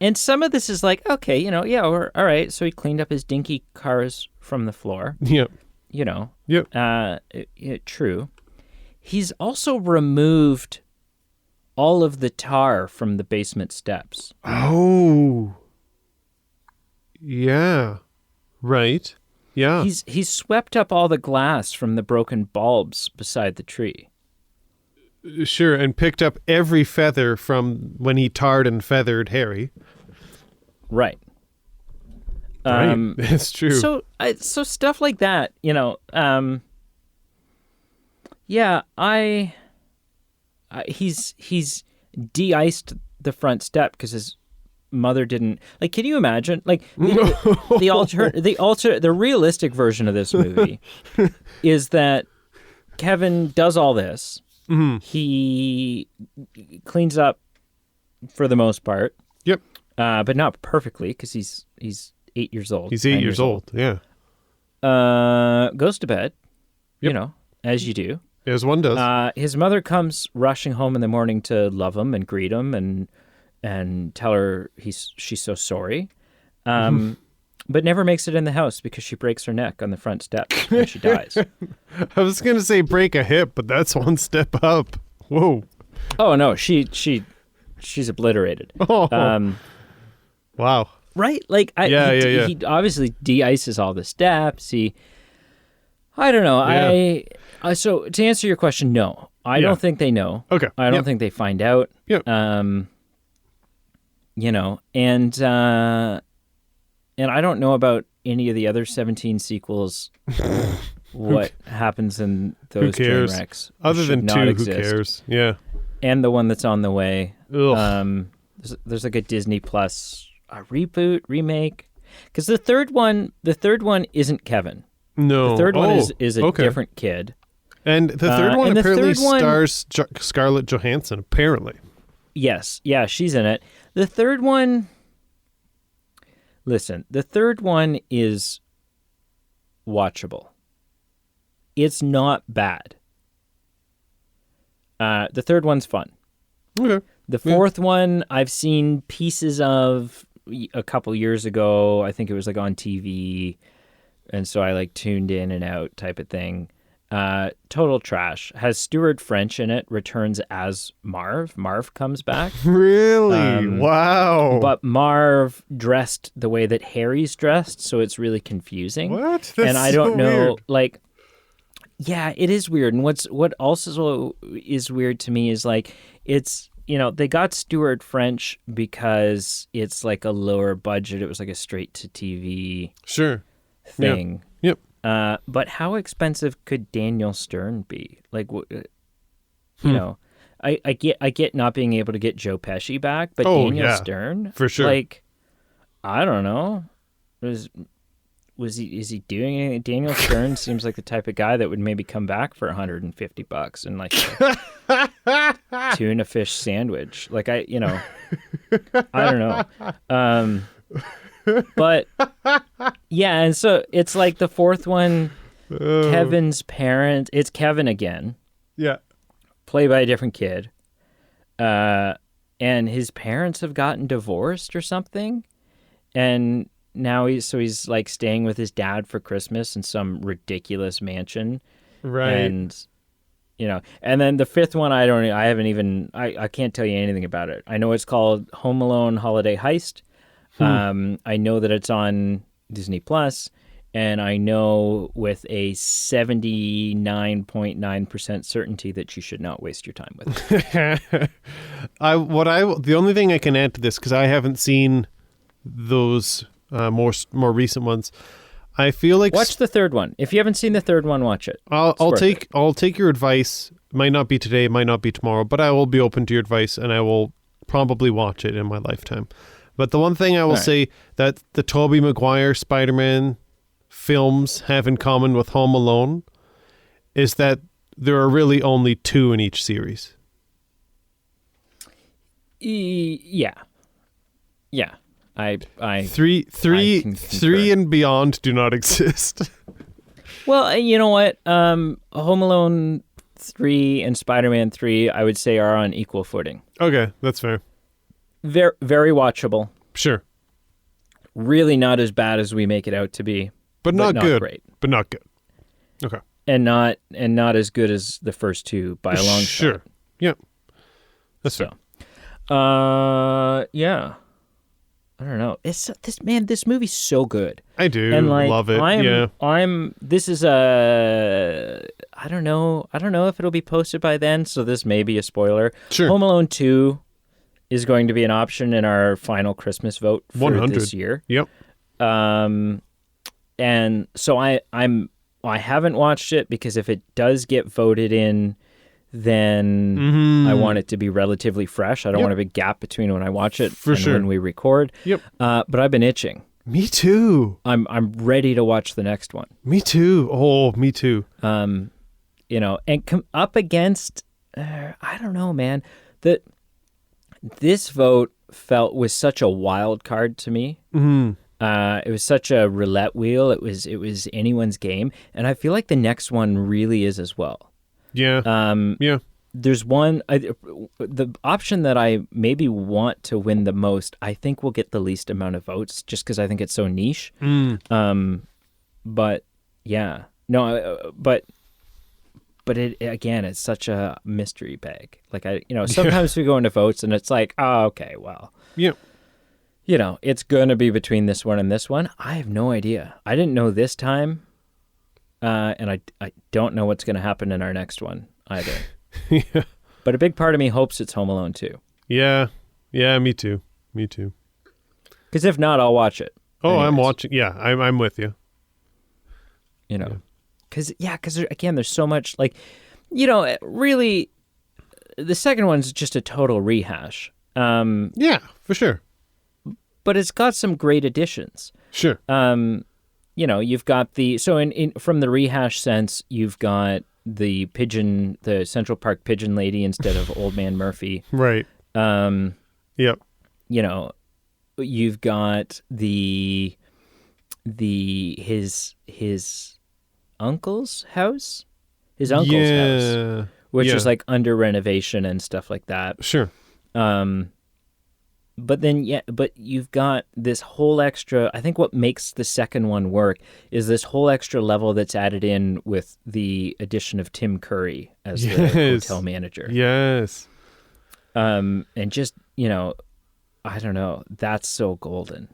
Speaker 1: And some of this is like, okay, all right. So he cleaned up his dinky cars from the floor.
Speaker 2: Yep.
Speaker 1: Yep. True. He's also removed all of the tar from the basement steps.
Speaker 2: Oh. Yeah. Right. Yeah.
Speaker 1: He's swept up all the glass from the broken bulbs beside the tree.
Speaker 2: Sure, and picked up every feather from when he tarred and feathered Harry.
Speaker 1: Right.
Speaker 2: Right. It's true.
Speaker 1: So stuff like that, he's de-iced the front step because his mother didn't like. Can you imagine like the realistic version of this movie is that Kevin does all this. He cleans up for the most part.
Speaker 2: Yep.
Speaker 1: But not perfectly because he's 8 years old.
Speaker 2: He's 8 years old. Yeah.
Speaker 1: Goes to bed.
Speaker 2: Yep.
Speaker 1: As you do.
Speaker 2: As one does.
Speaker 1: His mother comes rushing home in the morning to love him and greet him and tell her she's so sorry. But never makes it in the house because she breaks her neck on the front step and she dies.
Speaker 2: I was going to say break a hip, but that's one step up. Whoa.
Speaker 1: Oh, no. She's obliterated.
Speaker 2: Oh. Wow.
Speaker 1: Right? Like, he obviously de-ices all the steps. I don't know.
Speaker 2: Yeah.
Speaker 1: So to answer your question, no. I don't think they know.
Speaker 2: Okay.
Speaker 1: I don't think they find out.
Speaker 2: Yep.
Speaker 1: And I don't know about any of the other 17 sequels. What happens in those train wrecks?
Speaker 2: Other than 2, who cares? Yeah.
Speaker 1: And the one that's on the way.
Speaker 2: Ugh.
Speaker 1: There's like a Disney Plus reboot, remake. Because the third one isn't Kevin.
Speaker 2: No.
Speaker 1: The third one is a different kid.
Speaker 2: And the third one apparently stars Scarlett Johansson, apparently.
Speaker 1: Yes. Yeah, she's in it. The third one... Listen, the third one is watchable. It's not bad. The third one's fun.
Speaker 2: Okay.
Speaker 1: The fourth one I've seen pieces of a couple years ago. I think it was like on TV, and so I like tuned in and out type of thing. Total trash. Has Stuart French in it, returns as Marv. Marv comes back.
Speaker 2: Really? Wow.
Speaker 1: But Marv dressed the way that Harry's dressed, so it's really confusing.
Speaker 2: What? That's
Speaker 1: and I don't
Speaker 2: so
Speaker 1: know,
Speaker 2: weird.
Speaker 1: like, yeah, it is weird. And what also is weird to me is like, it's, they got Stuart French because it's like a lower budget. It was like a straight to TV thing.
Speaker 2: Yep.
Speaker 1: But how expensive could Daniel Stern be? Like, I get not being able to get Joe Pesci back, but Daniel Stern,
Speaker 2: for sure.
Speaker 1: Like, I don't know, is he doing anything? Daniel Stern seems like the type of guy that would maybe come back for $150 and like a tuna fish sandwich. Like I don't know. But yeah, and so it's like the fourth one, Kevin's parents, it's Kevin again.
Speaker 2: Yeah.
Speaker 1: Played by a different kid. And his parents have gotten divorced or something. And now he's like staying with his dad for Christmas in some ridiculous mansion.
Speaker 2: Right.
Speaker 1: And and then the fifth one, I can't tell you anything about it. I know it's called Home Alone Holiday Heist. I know that it's on Disney Plus, and I know with a 79.9% certainty that you should not waste your time with it.
Speaker 2: The only thing I can add to this, because I haven't seen those more recent ones, I feel like
Speaker 1: watch the third one. If you haven't seen the third one, watch it.
Speaker 2: I'll take your advice. Might not be today, might not be tomorrow, but I will be open to your advice, and I will probably watch it in my lifetime. But the one thing I will say that the Tobey Maguire Spider-Man films have in common with Home Alone is that there are really only 2 in each series.
Speaker 1: Yeah.
Speaker 2: Three and beyond do not exist.
Speaker 1: Well, you know what? Home Alone 3 and Spider-Man 3, I would say, are on equal footing.
Speaker 2: Okay, that's fair.
Speaker 1: Very, very watchable.
Speaker 2: Sure.
Speaker 1: Really not as bad as we make it out to be.
Speaker 2: But not good.
Speaker 1: Great.
Speaker 2: But not good. Okay.
Speaker 1: And not as good as the first 2 by a long shot.
Speaker 2: Sure. Yeah. That's fair.
Speaker 1: Yeah. I don't know. This movie's so good.
Speaker 2: I do love it.
Speaker 1: This is I don't know if it'll be posted by then, so this may be a spoiler.
Speaker 2: Sure.
Speaker 1: Home Alone 2 is going to be an option in our final Christmas vote for
Speaker 2: 100.
Speaker 1: this year.
Speaker 2: Yep.
Speaker 1: And so I haven't watched it because if it does get voted in, then I want it to be relatively fresh. I don't want a big gap between when I watch it and when we record.
Speaker 2: Yep.
Speaker 1: But I've been itching.
Speaker 2: Me too.
Speaker 1: I'm ready to watch the next one.
Speaker 2: Me too. Oh, me too.
Speaker 1: And up against, I don't know, man. This vote was such a wild card to me.
Speaker 2: Mm-hmm.
Speaker 1: It was such a roulette wheel. It was anyone's game, and I feel like the next one really is as well.
Speaker 2: Yeah. Yeah.
Speaker 1: There's one. The option that I maybe want to win the most, I think will get the least amount of votes, just because I think it's so niche. But yeah, no, but it again, it's such a mystery bag. Like sometimes we go into votes and it's like, oh, okay, well,
Speaker 2: yeah,
Speaker 1: it's gonna be between this one and this one. I have no idea. I didn't know this time, and I don't know what's gonna happen in our next one either.
Speaker 2: Yeah.
Speaker 1: But a big part of me hopes it's Home Alone 2.
Speaker 2: Yeah, me too.
Speaker 1: Because if not, I'll watch it.
Speaker 2: Oh, anyways. I'm watching. Yeah, I'm with you.
Speaker 1: Because again, there's so much, like, really, the second one's just a total rehash.
Speaker 2: Yeah, for sure.
Speaker 1: But it's got some great additions.
Speaker 2: Sure.
Speaker 1: you've got in from the rehash sense, you've got the Central Park pigeon lady instead of Old Man Murphy.
Speaker 2: Right. Yep.
Speaker 1: You've got his uncle's house, house, which is like under renovation and stuff like that.
Speaker 2: Sure.
Speaker 1: But you've got this whole extra. I think what makes the second one work is this whole extra level that's added in with the addition of Tim Curry as the hotel manager.
Speaker 2: Yes.
Speaker 1: And just, I don't know, that's so golden.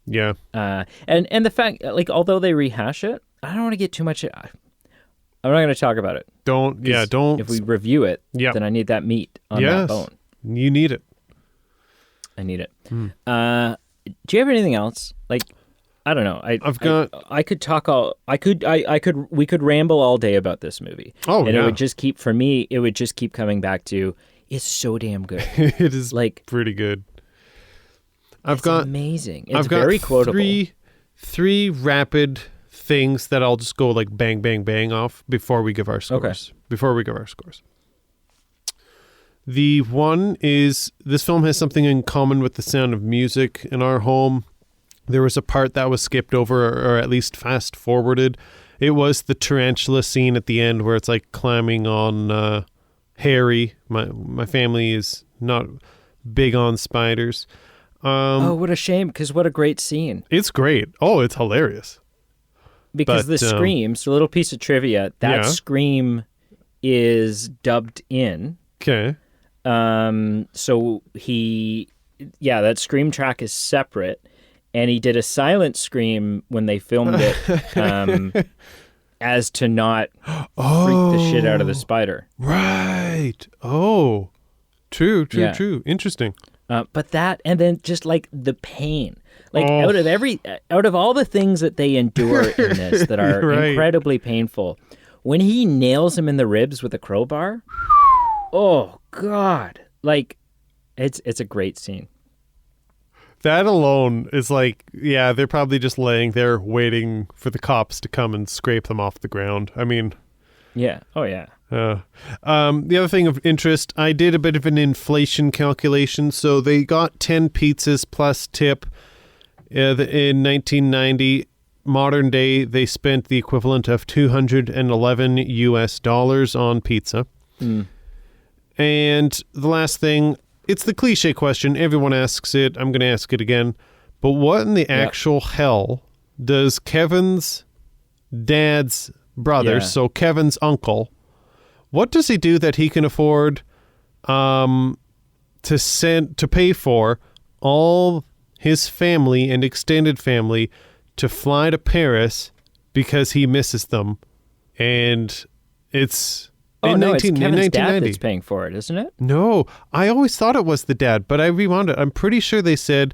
Speaker 2: Yeah.
Speaker 1: And the fact, like, although they rehash it, I don't want to get too much. I'm not going to talk about it.
Speaker 2: Don't.
Speaker 1: If we review it, then I need that meat on that bone.
Speaker 2: You need it.
Speaker 1: I need it. Do you have anything else? Like, I don't know. I could talk we could ramble all day about this movie.
Speaker 2: Oh,
Speaker 1: and it would just keep coming back to, it's so damn good.
Speaker 2: It is like pretty good.
Speaker 1: It's amazing. It's very quotable.
Speaker 2: Three rapid things that I'll just go like bang, bang, bang off before we give our scores.
Speaker 1: Okay.
Speaker 2: The one is, this film has something in common with The Sound of Music. In our home, there was a part that was skipped over, or at least fast forwarded. It was the tarantula scene at the end where it's like climbing on Harry. My family is not big on spiders.
Speaker 1: What a shame, because what a great scene.
Speaker 2: It's great. Oh, it's hilarious.
Speaker 1: Because the screams, a little piece of trivia, that scream is dubbed in.
Speaker 2: Okay.
Speaker 1: So that scream track is separate, and he did a silent scream when they filmed it, as to not freak the shit out of the spider. Right.
Speaker 2: Oh, true. Interesting.
Speaker 1: But that, and then just like the pain, like out of all the things that they endure in this that are incredibly painful, when he nails him in the ribs with a crowbar, oh God, like it's a great scene.
Speaker 2: That alone is like, they're probably just laying there waiting for the cops to come and scrape them off the ground. I mean,
Speaker 1: yeah. Oh yeah.
Speaker 2: The other thing of interest, I did a bit of an inflation calculation. So they got 10 pizzas plus tip in 1990. Modern day, they spent the equivalent of $211 on pizza. And the last thing, it's the cliche question. Everyone asks it. I'm going to ask it again. But what in the actual hell does Kevin's dad's brother, so Kevin's uncle, what does he do that he can afford to pay for all his family and extended family to fly to Paris because he misses them? And it's
Speaker 1: it's Kevin's dad that's paying for it, isn't it?
Speaker 2: No, I always thought it was the dad, but I rewound it. I'm pretty sure they said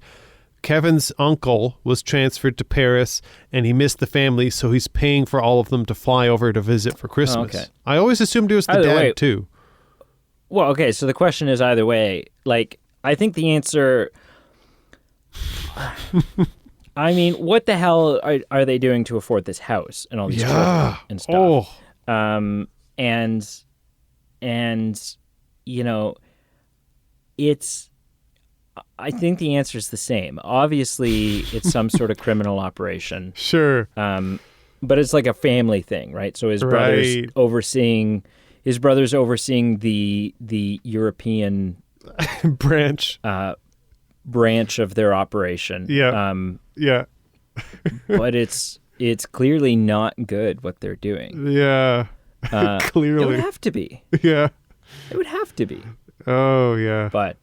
Speaker 2: Kevin's uncle was transferred to Paris and he missed the family, so he's paying for all of them to fly over to visit for Christmas. Okay. I always assumed it was the dad too.
Speaker 1: Well, okay, so the question is either way. Like, I think the answer... I mean, what the hell are they doing to afford this house and all these children and stuff? And it's... I think the answer is the same. Obviously, it's some sort of criminal operation.
Speaker 2: Sure.
Speaker 1: But it's like a family thing, right? So his brother's overseeing the European
Speaker 2: branch
Speaker 1: of their operation.
Speaker 2: Yeah.
Speaker 1: But it's clearly not good what they're doing.
Speaker 2: Yeah. Clearly.
Speaker 1: It would have to be.
Speaker 2: Yeah.
Speaker 1: It would have to be.
Speaker 2: Oh, yeah.
Speaker 1: But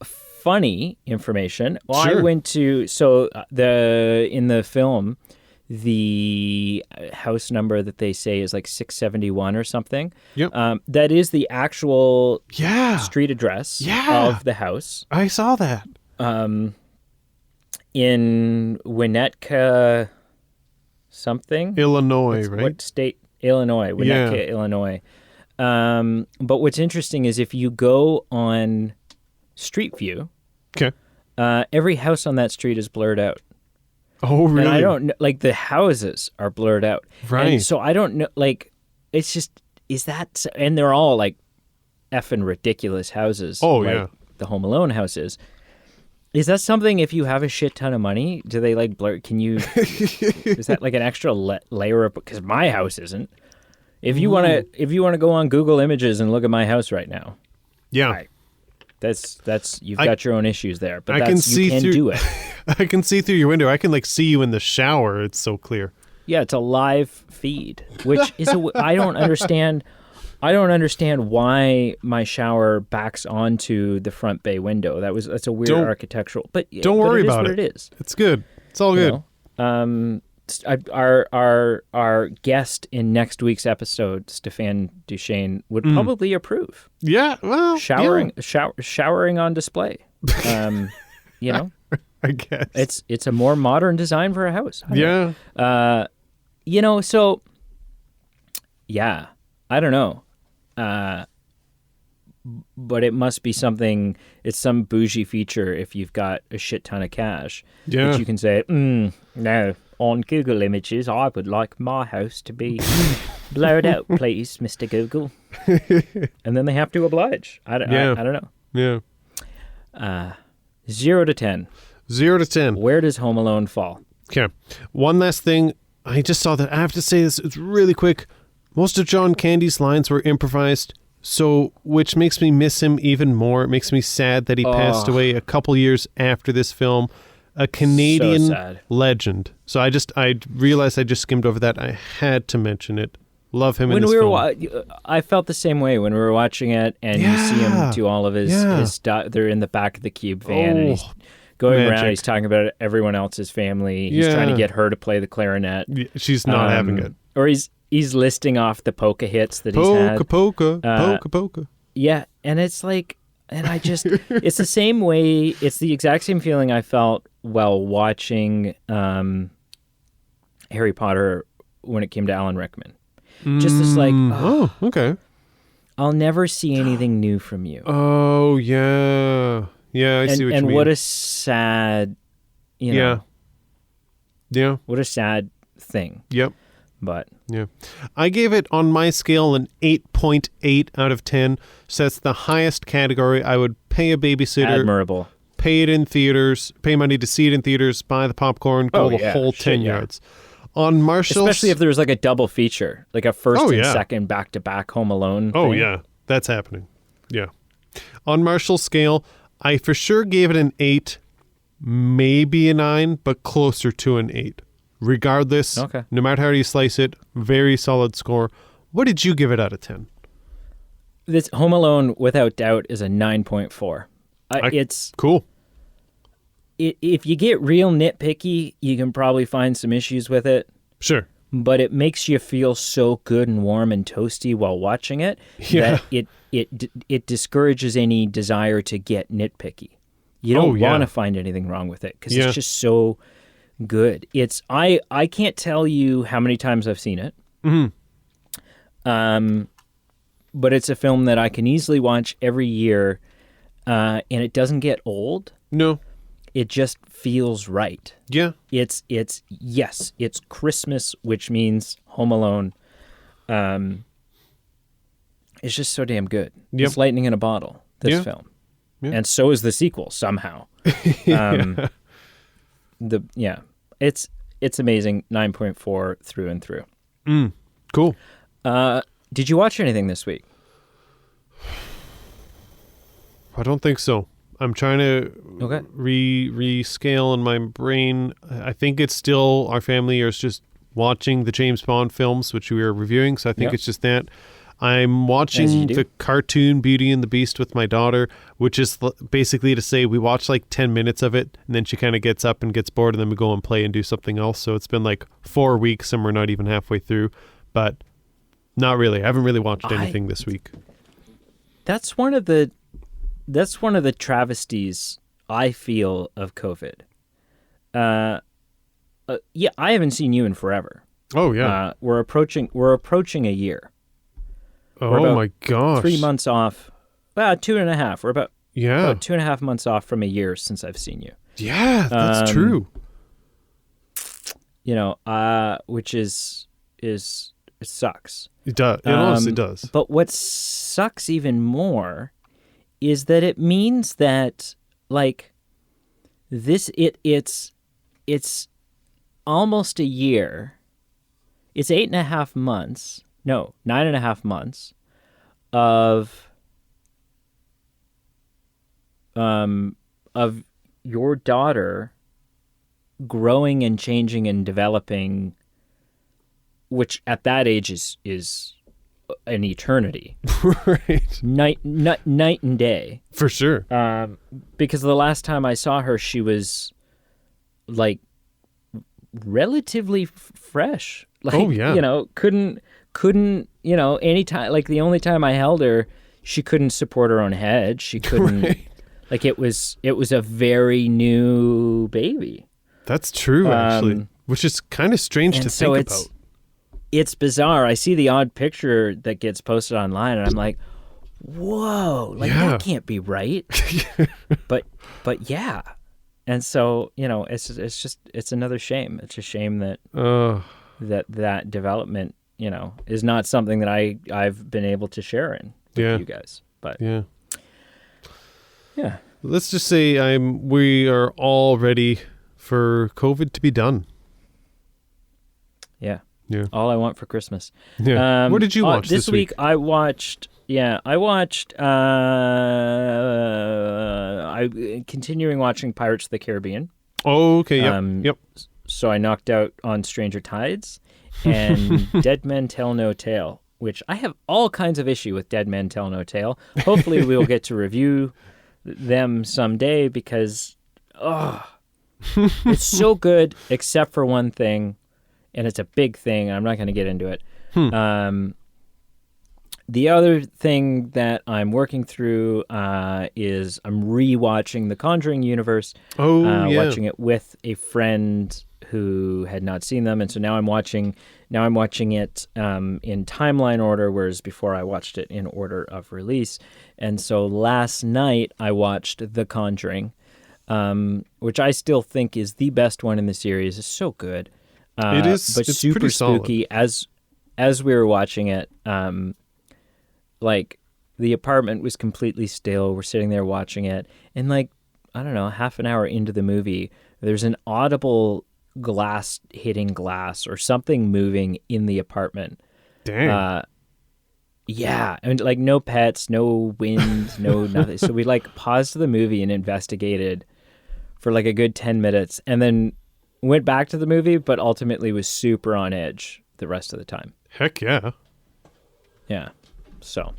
Speaker 1: funny information. Well,
Speaker 2: sure.
Speaker 1: I went to in the film, the house number that they say is like 671 or something.
Speaker 2: Yep.
Speaker 1: That is the actual street address of the house.
Speaker 2: I saw that.
Speaker 1: In Winnetka something.
Speaker 2: Illinois, right?
Speaker 1: What state? Illinois. Winnetka, Illinois. But what's interesting is if you go on Street View,
Speaker 2: okay,
Speaker 1: every house on that street is blurred out.
Speaker 2: Oh, really?
Speaker 1: And I don't know, like the houses are blurred out.
Speaker 2: Right.
Speaker 1: And so I don't know, like, it's just, is that, and they're all like effing ridiculous houses.
Speaker 2: Oh,
Speaker 1: like
Speaker 2: yeah.
Speaker 1: the Home Alone houses. Is that something, if you have a shit ton of money, do they like blur, can you, is that like an extra layer of, because my house isn't. If you want to go on Google Images and look at my house right now.
Speaker 2: Yeah.
Speaker 1: You've got your own issues there, but
Speaker 2: I can see
Speaker 1: you can
Speaker 2: through,
Speaker 1: do it.
Speaker 2: I can see through your window. I can like see you in the shower. It's so clear.
Speaker 1: Yeah, it's a live feed, which is I don't understand. I don't understand why my shower backs onto the front bay window. That's a weird architectural. But
Speaker 2: don't worry about
Speaker 1: it. It is.
Speaker 2: It's good. It's all good.
Speaker 1: Our guest in next week's episode, Stéphane Duchesne, would probably approve.
Speaker 2: Yeah, well,
Speaker 1: showering on display. You know,
Speaker 2: I guess
Speaker 1: it's a more modern design for a house.
Speaker 2: Yeah.
Speaker 1: So yeah, I don't know. But it must be something, it's some bougie feature if you've got a shit ton of cash.
Speaker 2: Yeah.
Speaker 1: That you can say, no, on Google Images, I would like my house to be blurred out, please, Mr. Google. And then they have to oblige. I don't know.
Speaker 2: Yeah.
Speaker 1: 0 to 10.
Speaker 2: 0 to 10.
Speaker 1: Where does Home Alone fall?
Speaker 2: Okay. One last thing. I just saw that. I have to say this. It's really quick. Most of John Candy's lines were improvised, which makes me miss him even more. It makes me sad that he passed away a couple years after this film. A Canadian legend. So I realized I just skimmed over that. I had to mention it. Love him in this film.
Speaker 1: I felt the same way when we were watching it, and you see him do all of his stuff. They're in the back of the Cube van, and he's going around. He's talking about everyone else's family. He's trying to get her to play the clarinet.
Speaker 2: She's not having it.
Speaker 1: Or he's listing off the polka hits that he's had.
Speaker 2: Polka.
Speaker 1: Yeah, and it's like, and I just, it's the same way. It's the exact same feeling I felt while watching Harry Potter when it came to Alan Rickman. Just this like,
Speaker 2: okay.
Speaker 1: I'll never see anything new from you.
Speaker 2: Oh, yeah. Yeah, I see what you mean.
Speaker 1: And what a sad,
Speaker 2: Yeah.
Speaker 1: What a sad thing.
Speaker 2: Yep.
Speaker 1: But.
Speaker 2: Yeah. I gave it, on my scale, an 8.8 out of 10. So that's the highest category. I would pay a babysitter.
Speaker 1: Admirable.
Speaker 2: Pay it in theaters. Pay money to see it in theaters. Buy the popcorn. Go the whole 10 yards. On Marshall's,
Speaker 1: especially if there's like a double feature, like a first and second back-to-back Home Alone thing.
Speaker 2: Yeah, that's happening. Yeah. On Marshall's scale, I for sure gave it an 8, maybe a 9, but closer to an 8. Regardless, no matter how you slice it, very solid score. What did you give it out of 10?
Speaker 1: This Home Alone, without doubt, is a 9.4. It's
Speaker 2: cool.
Speaker 1: If you get real nitpicky, you can probably find some issues with it.
Speaker 2: Sure.
Speaker 1: But it makes you feel so good and warm and toasty while watching it that it discourages any desire to get nitpicky. You don't want to find anything wrong with it because it's just so good. I can't tell you how many times I've seen it.
Speaker 2: Mm-hmm.
Speaker 1: But it's a film that I can easily watch every year, and it doesn't get old.
Speaker 2: No.
Speaker 1: It just feels right.
Speaker 2: Yeah.
Speaker 1: It's Christmas, which means Home Alone. It's just so damn good.
Speaker 2: Yep.
Speaker 1: It's lightning in a bottle, this film. Yeah. And so is the sequel somehow. It's amazing. 9.4 through and through.
Speaker 2: Cool.
Speaker 1: Did you watch anything this week?
Speaker 2: I don't think so. I'm trying to rescale in my brain. I think it's still our family is just watching the James Bond films, which we are reviewing. So I think it's just that. I'm watching the cartoon Beauty and the Beast with my daughter, which is basically to say we watch like 10 minutes of it, and then she kind of gets up and gets bored, and then we go and play and do something else. So it's been like 4 weeks, and we're not even halfway through. But not really. I haven't really watched anything this week.
Speaker 1: That's one of the travesties I feel of COVID. I haven't seen you in forever.
Speaker 2: Oh yeah.
Speaker 1: We're approaching a year.
Speaker 2: Oh my gosh.
Speaker 1: 3 months off. 2.5. We're about
Speaker 2: 2.5
Speaker 1: months off from a year since I've seen you.
Speaker 2: Yeah, that's true.
Speaker 1: which is it sucks.
Speaker 2: It does. It honestly does.
Speaker 1: But what sucks even more is that it means that like it's almost a year. It's 8.5 months. No, 9.5 months of your daughter growing and changing and developing, which at that age is an eternity.
Speaker 2: Right.
Speaker 1: Night and day.
Speaker 2: For sure.
Speaker 1: Because the last time I saw her, she was like relatively fresh. Like,
Speaker 2: oh yeah.
Speaker 1: Couldn't, anytime, like the only time I held her, she couldn't support her own head. She couldn't, right. Like it was a very new baby.
Speaker 2: That's true, actually, which is kind of strange to think about.
Speaker 1: It's bizarre. I see the odd picture that gets posted online, and I'm like, "Whoa! Like that can't be right." but yeah, and so it's another shame. It's a shame that that development is not something that I've been able to share in with you guys. But yeah.
Speaker 2: Let's just say we are all ready for COVID to be done.
Speaker 1: Yeah. All I want for Christmas.
Speaker 2: Yeah. What did you watch this week?
Speaker 1: I watched continuing watching Pirates of the Caribbean.
Speaker 2: Oh, okay. Yep.
Speaker 1: So I knocked out on Stranger Tides and Dead Men Tell No Tale, which I have all kinds of issue with Dead Men Tell No Tale. Hopefully we'll get to review them someday because it's so good except for one thing. And it's a big thing. I'm not going to get into it. The other thing that I'm working through is I'm rewatching The Conjuring universe. Watching it with a friend who had not seen them, and so now I'm watching it in timeline order, whereas before I watched it in order of release. And so last night I watched The Conjuring, which I still think is the best one in the series. It's so good.
Speaker 2: It is,
Speaker 1: but
Speaker 2: it's
Speaker 1: super
Speaker 2: pretty
Speaker 1: spooky.
Speaker 2: solid.
Speaker 1: As we were watching it, like the apartment was completely still. We're sitting there watching it, and like I don't know, half an hour into the movie, there's an audible glass hitting glass or something moving in the apartment.
Speaker 2: Dang.
Speaker 1: Yeah, and like no pets, no wind, no nothing. So we like paused the movie and investigated for like a good 10 minutes, and then went back to the movie, but ultimately was super on edge the rest of the time.
Speaker 2: Heck yeah.
Speaker 1: Yeah. So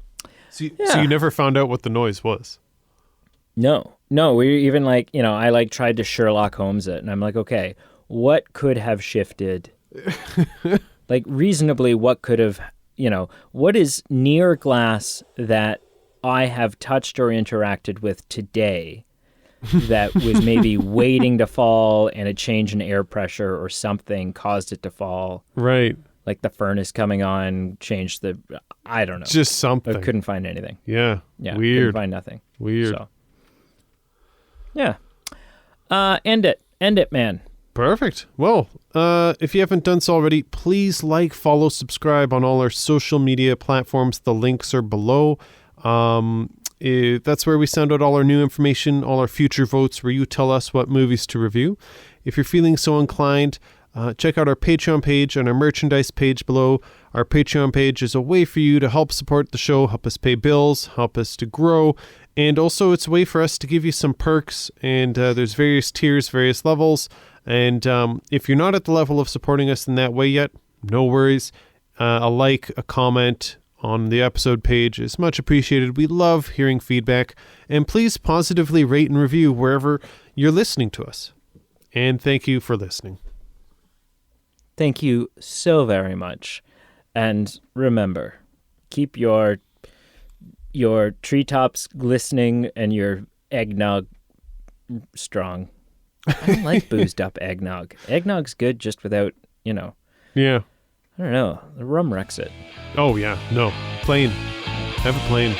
Speaker 2: you never found out what the noise was?
Speaker 1: No. We even I tried to Sherlock Holmes it, and I'm like, okay, what could have shifted? Like reasonably, what could have, what is near glass that I have touched or interacted with today that was maybe waiting to fall, and a change in air pressure or something caused it to fall.
Speaker 2: Right.
Speaker 1: Like the furnace coming on changed I don't know.
Speaker 2: Just something.
Speaker 1: I couldn't find anything.
Speaker 2: Yeah. Weird.
Speaker 1: Couldn't find nothing.
Speaker 2: Weird.
Speaker 1: So, yeah. End it, man.
Speaker 2: Perfect. Well, if you haven't done so already, please like, follow, subscribe on all our social media platforms. The links are below. That's where we send out all our new information, all our future votes, where you tell us what movies to review. If you're feeling so inclined, check out our Patreon page and our merchandise page below. Our Patreon page is a way for you to help support the show, help us pay bills, help us to grow, and also it's a way for us to give you some perks, and there's various tiers, various levels, and if you're not at the level of supporting us in that way yet, no worries. A like, a comment on the episode page is much appreciated. We love hearing feedback, and please positively rate and review wherever you're listening to us. And thank you for listening.
Speaker 1: Thank you so very much. And remember, keep your treetops glistening and your eggnog strong. I don't like boozed up eggnog. Eggnog's good just without,
Speaker 2: Yeah.
Speaker 1: I don't know. The rum wrecks it.
Speaker 2: Oh, yeah. No. Plain. Have a plain.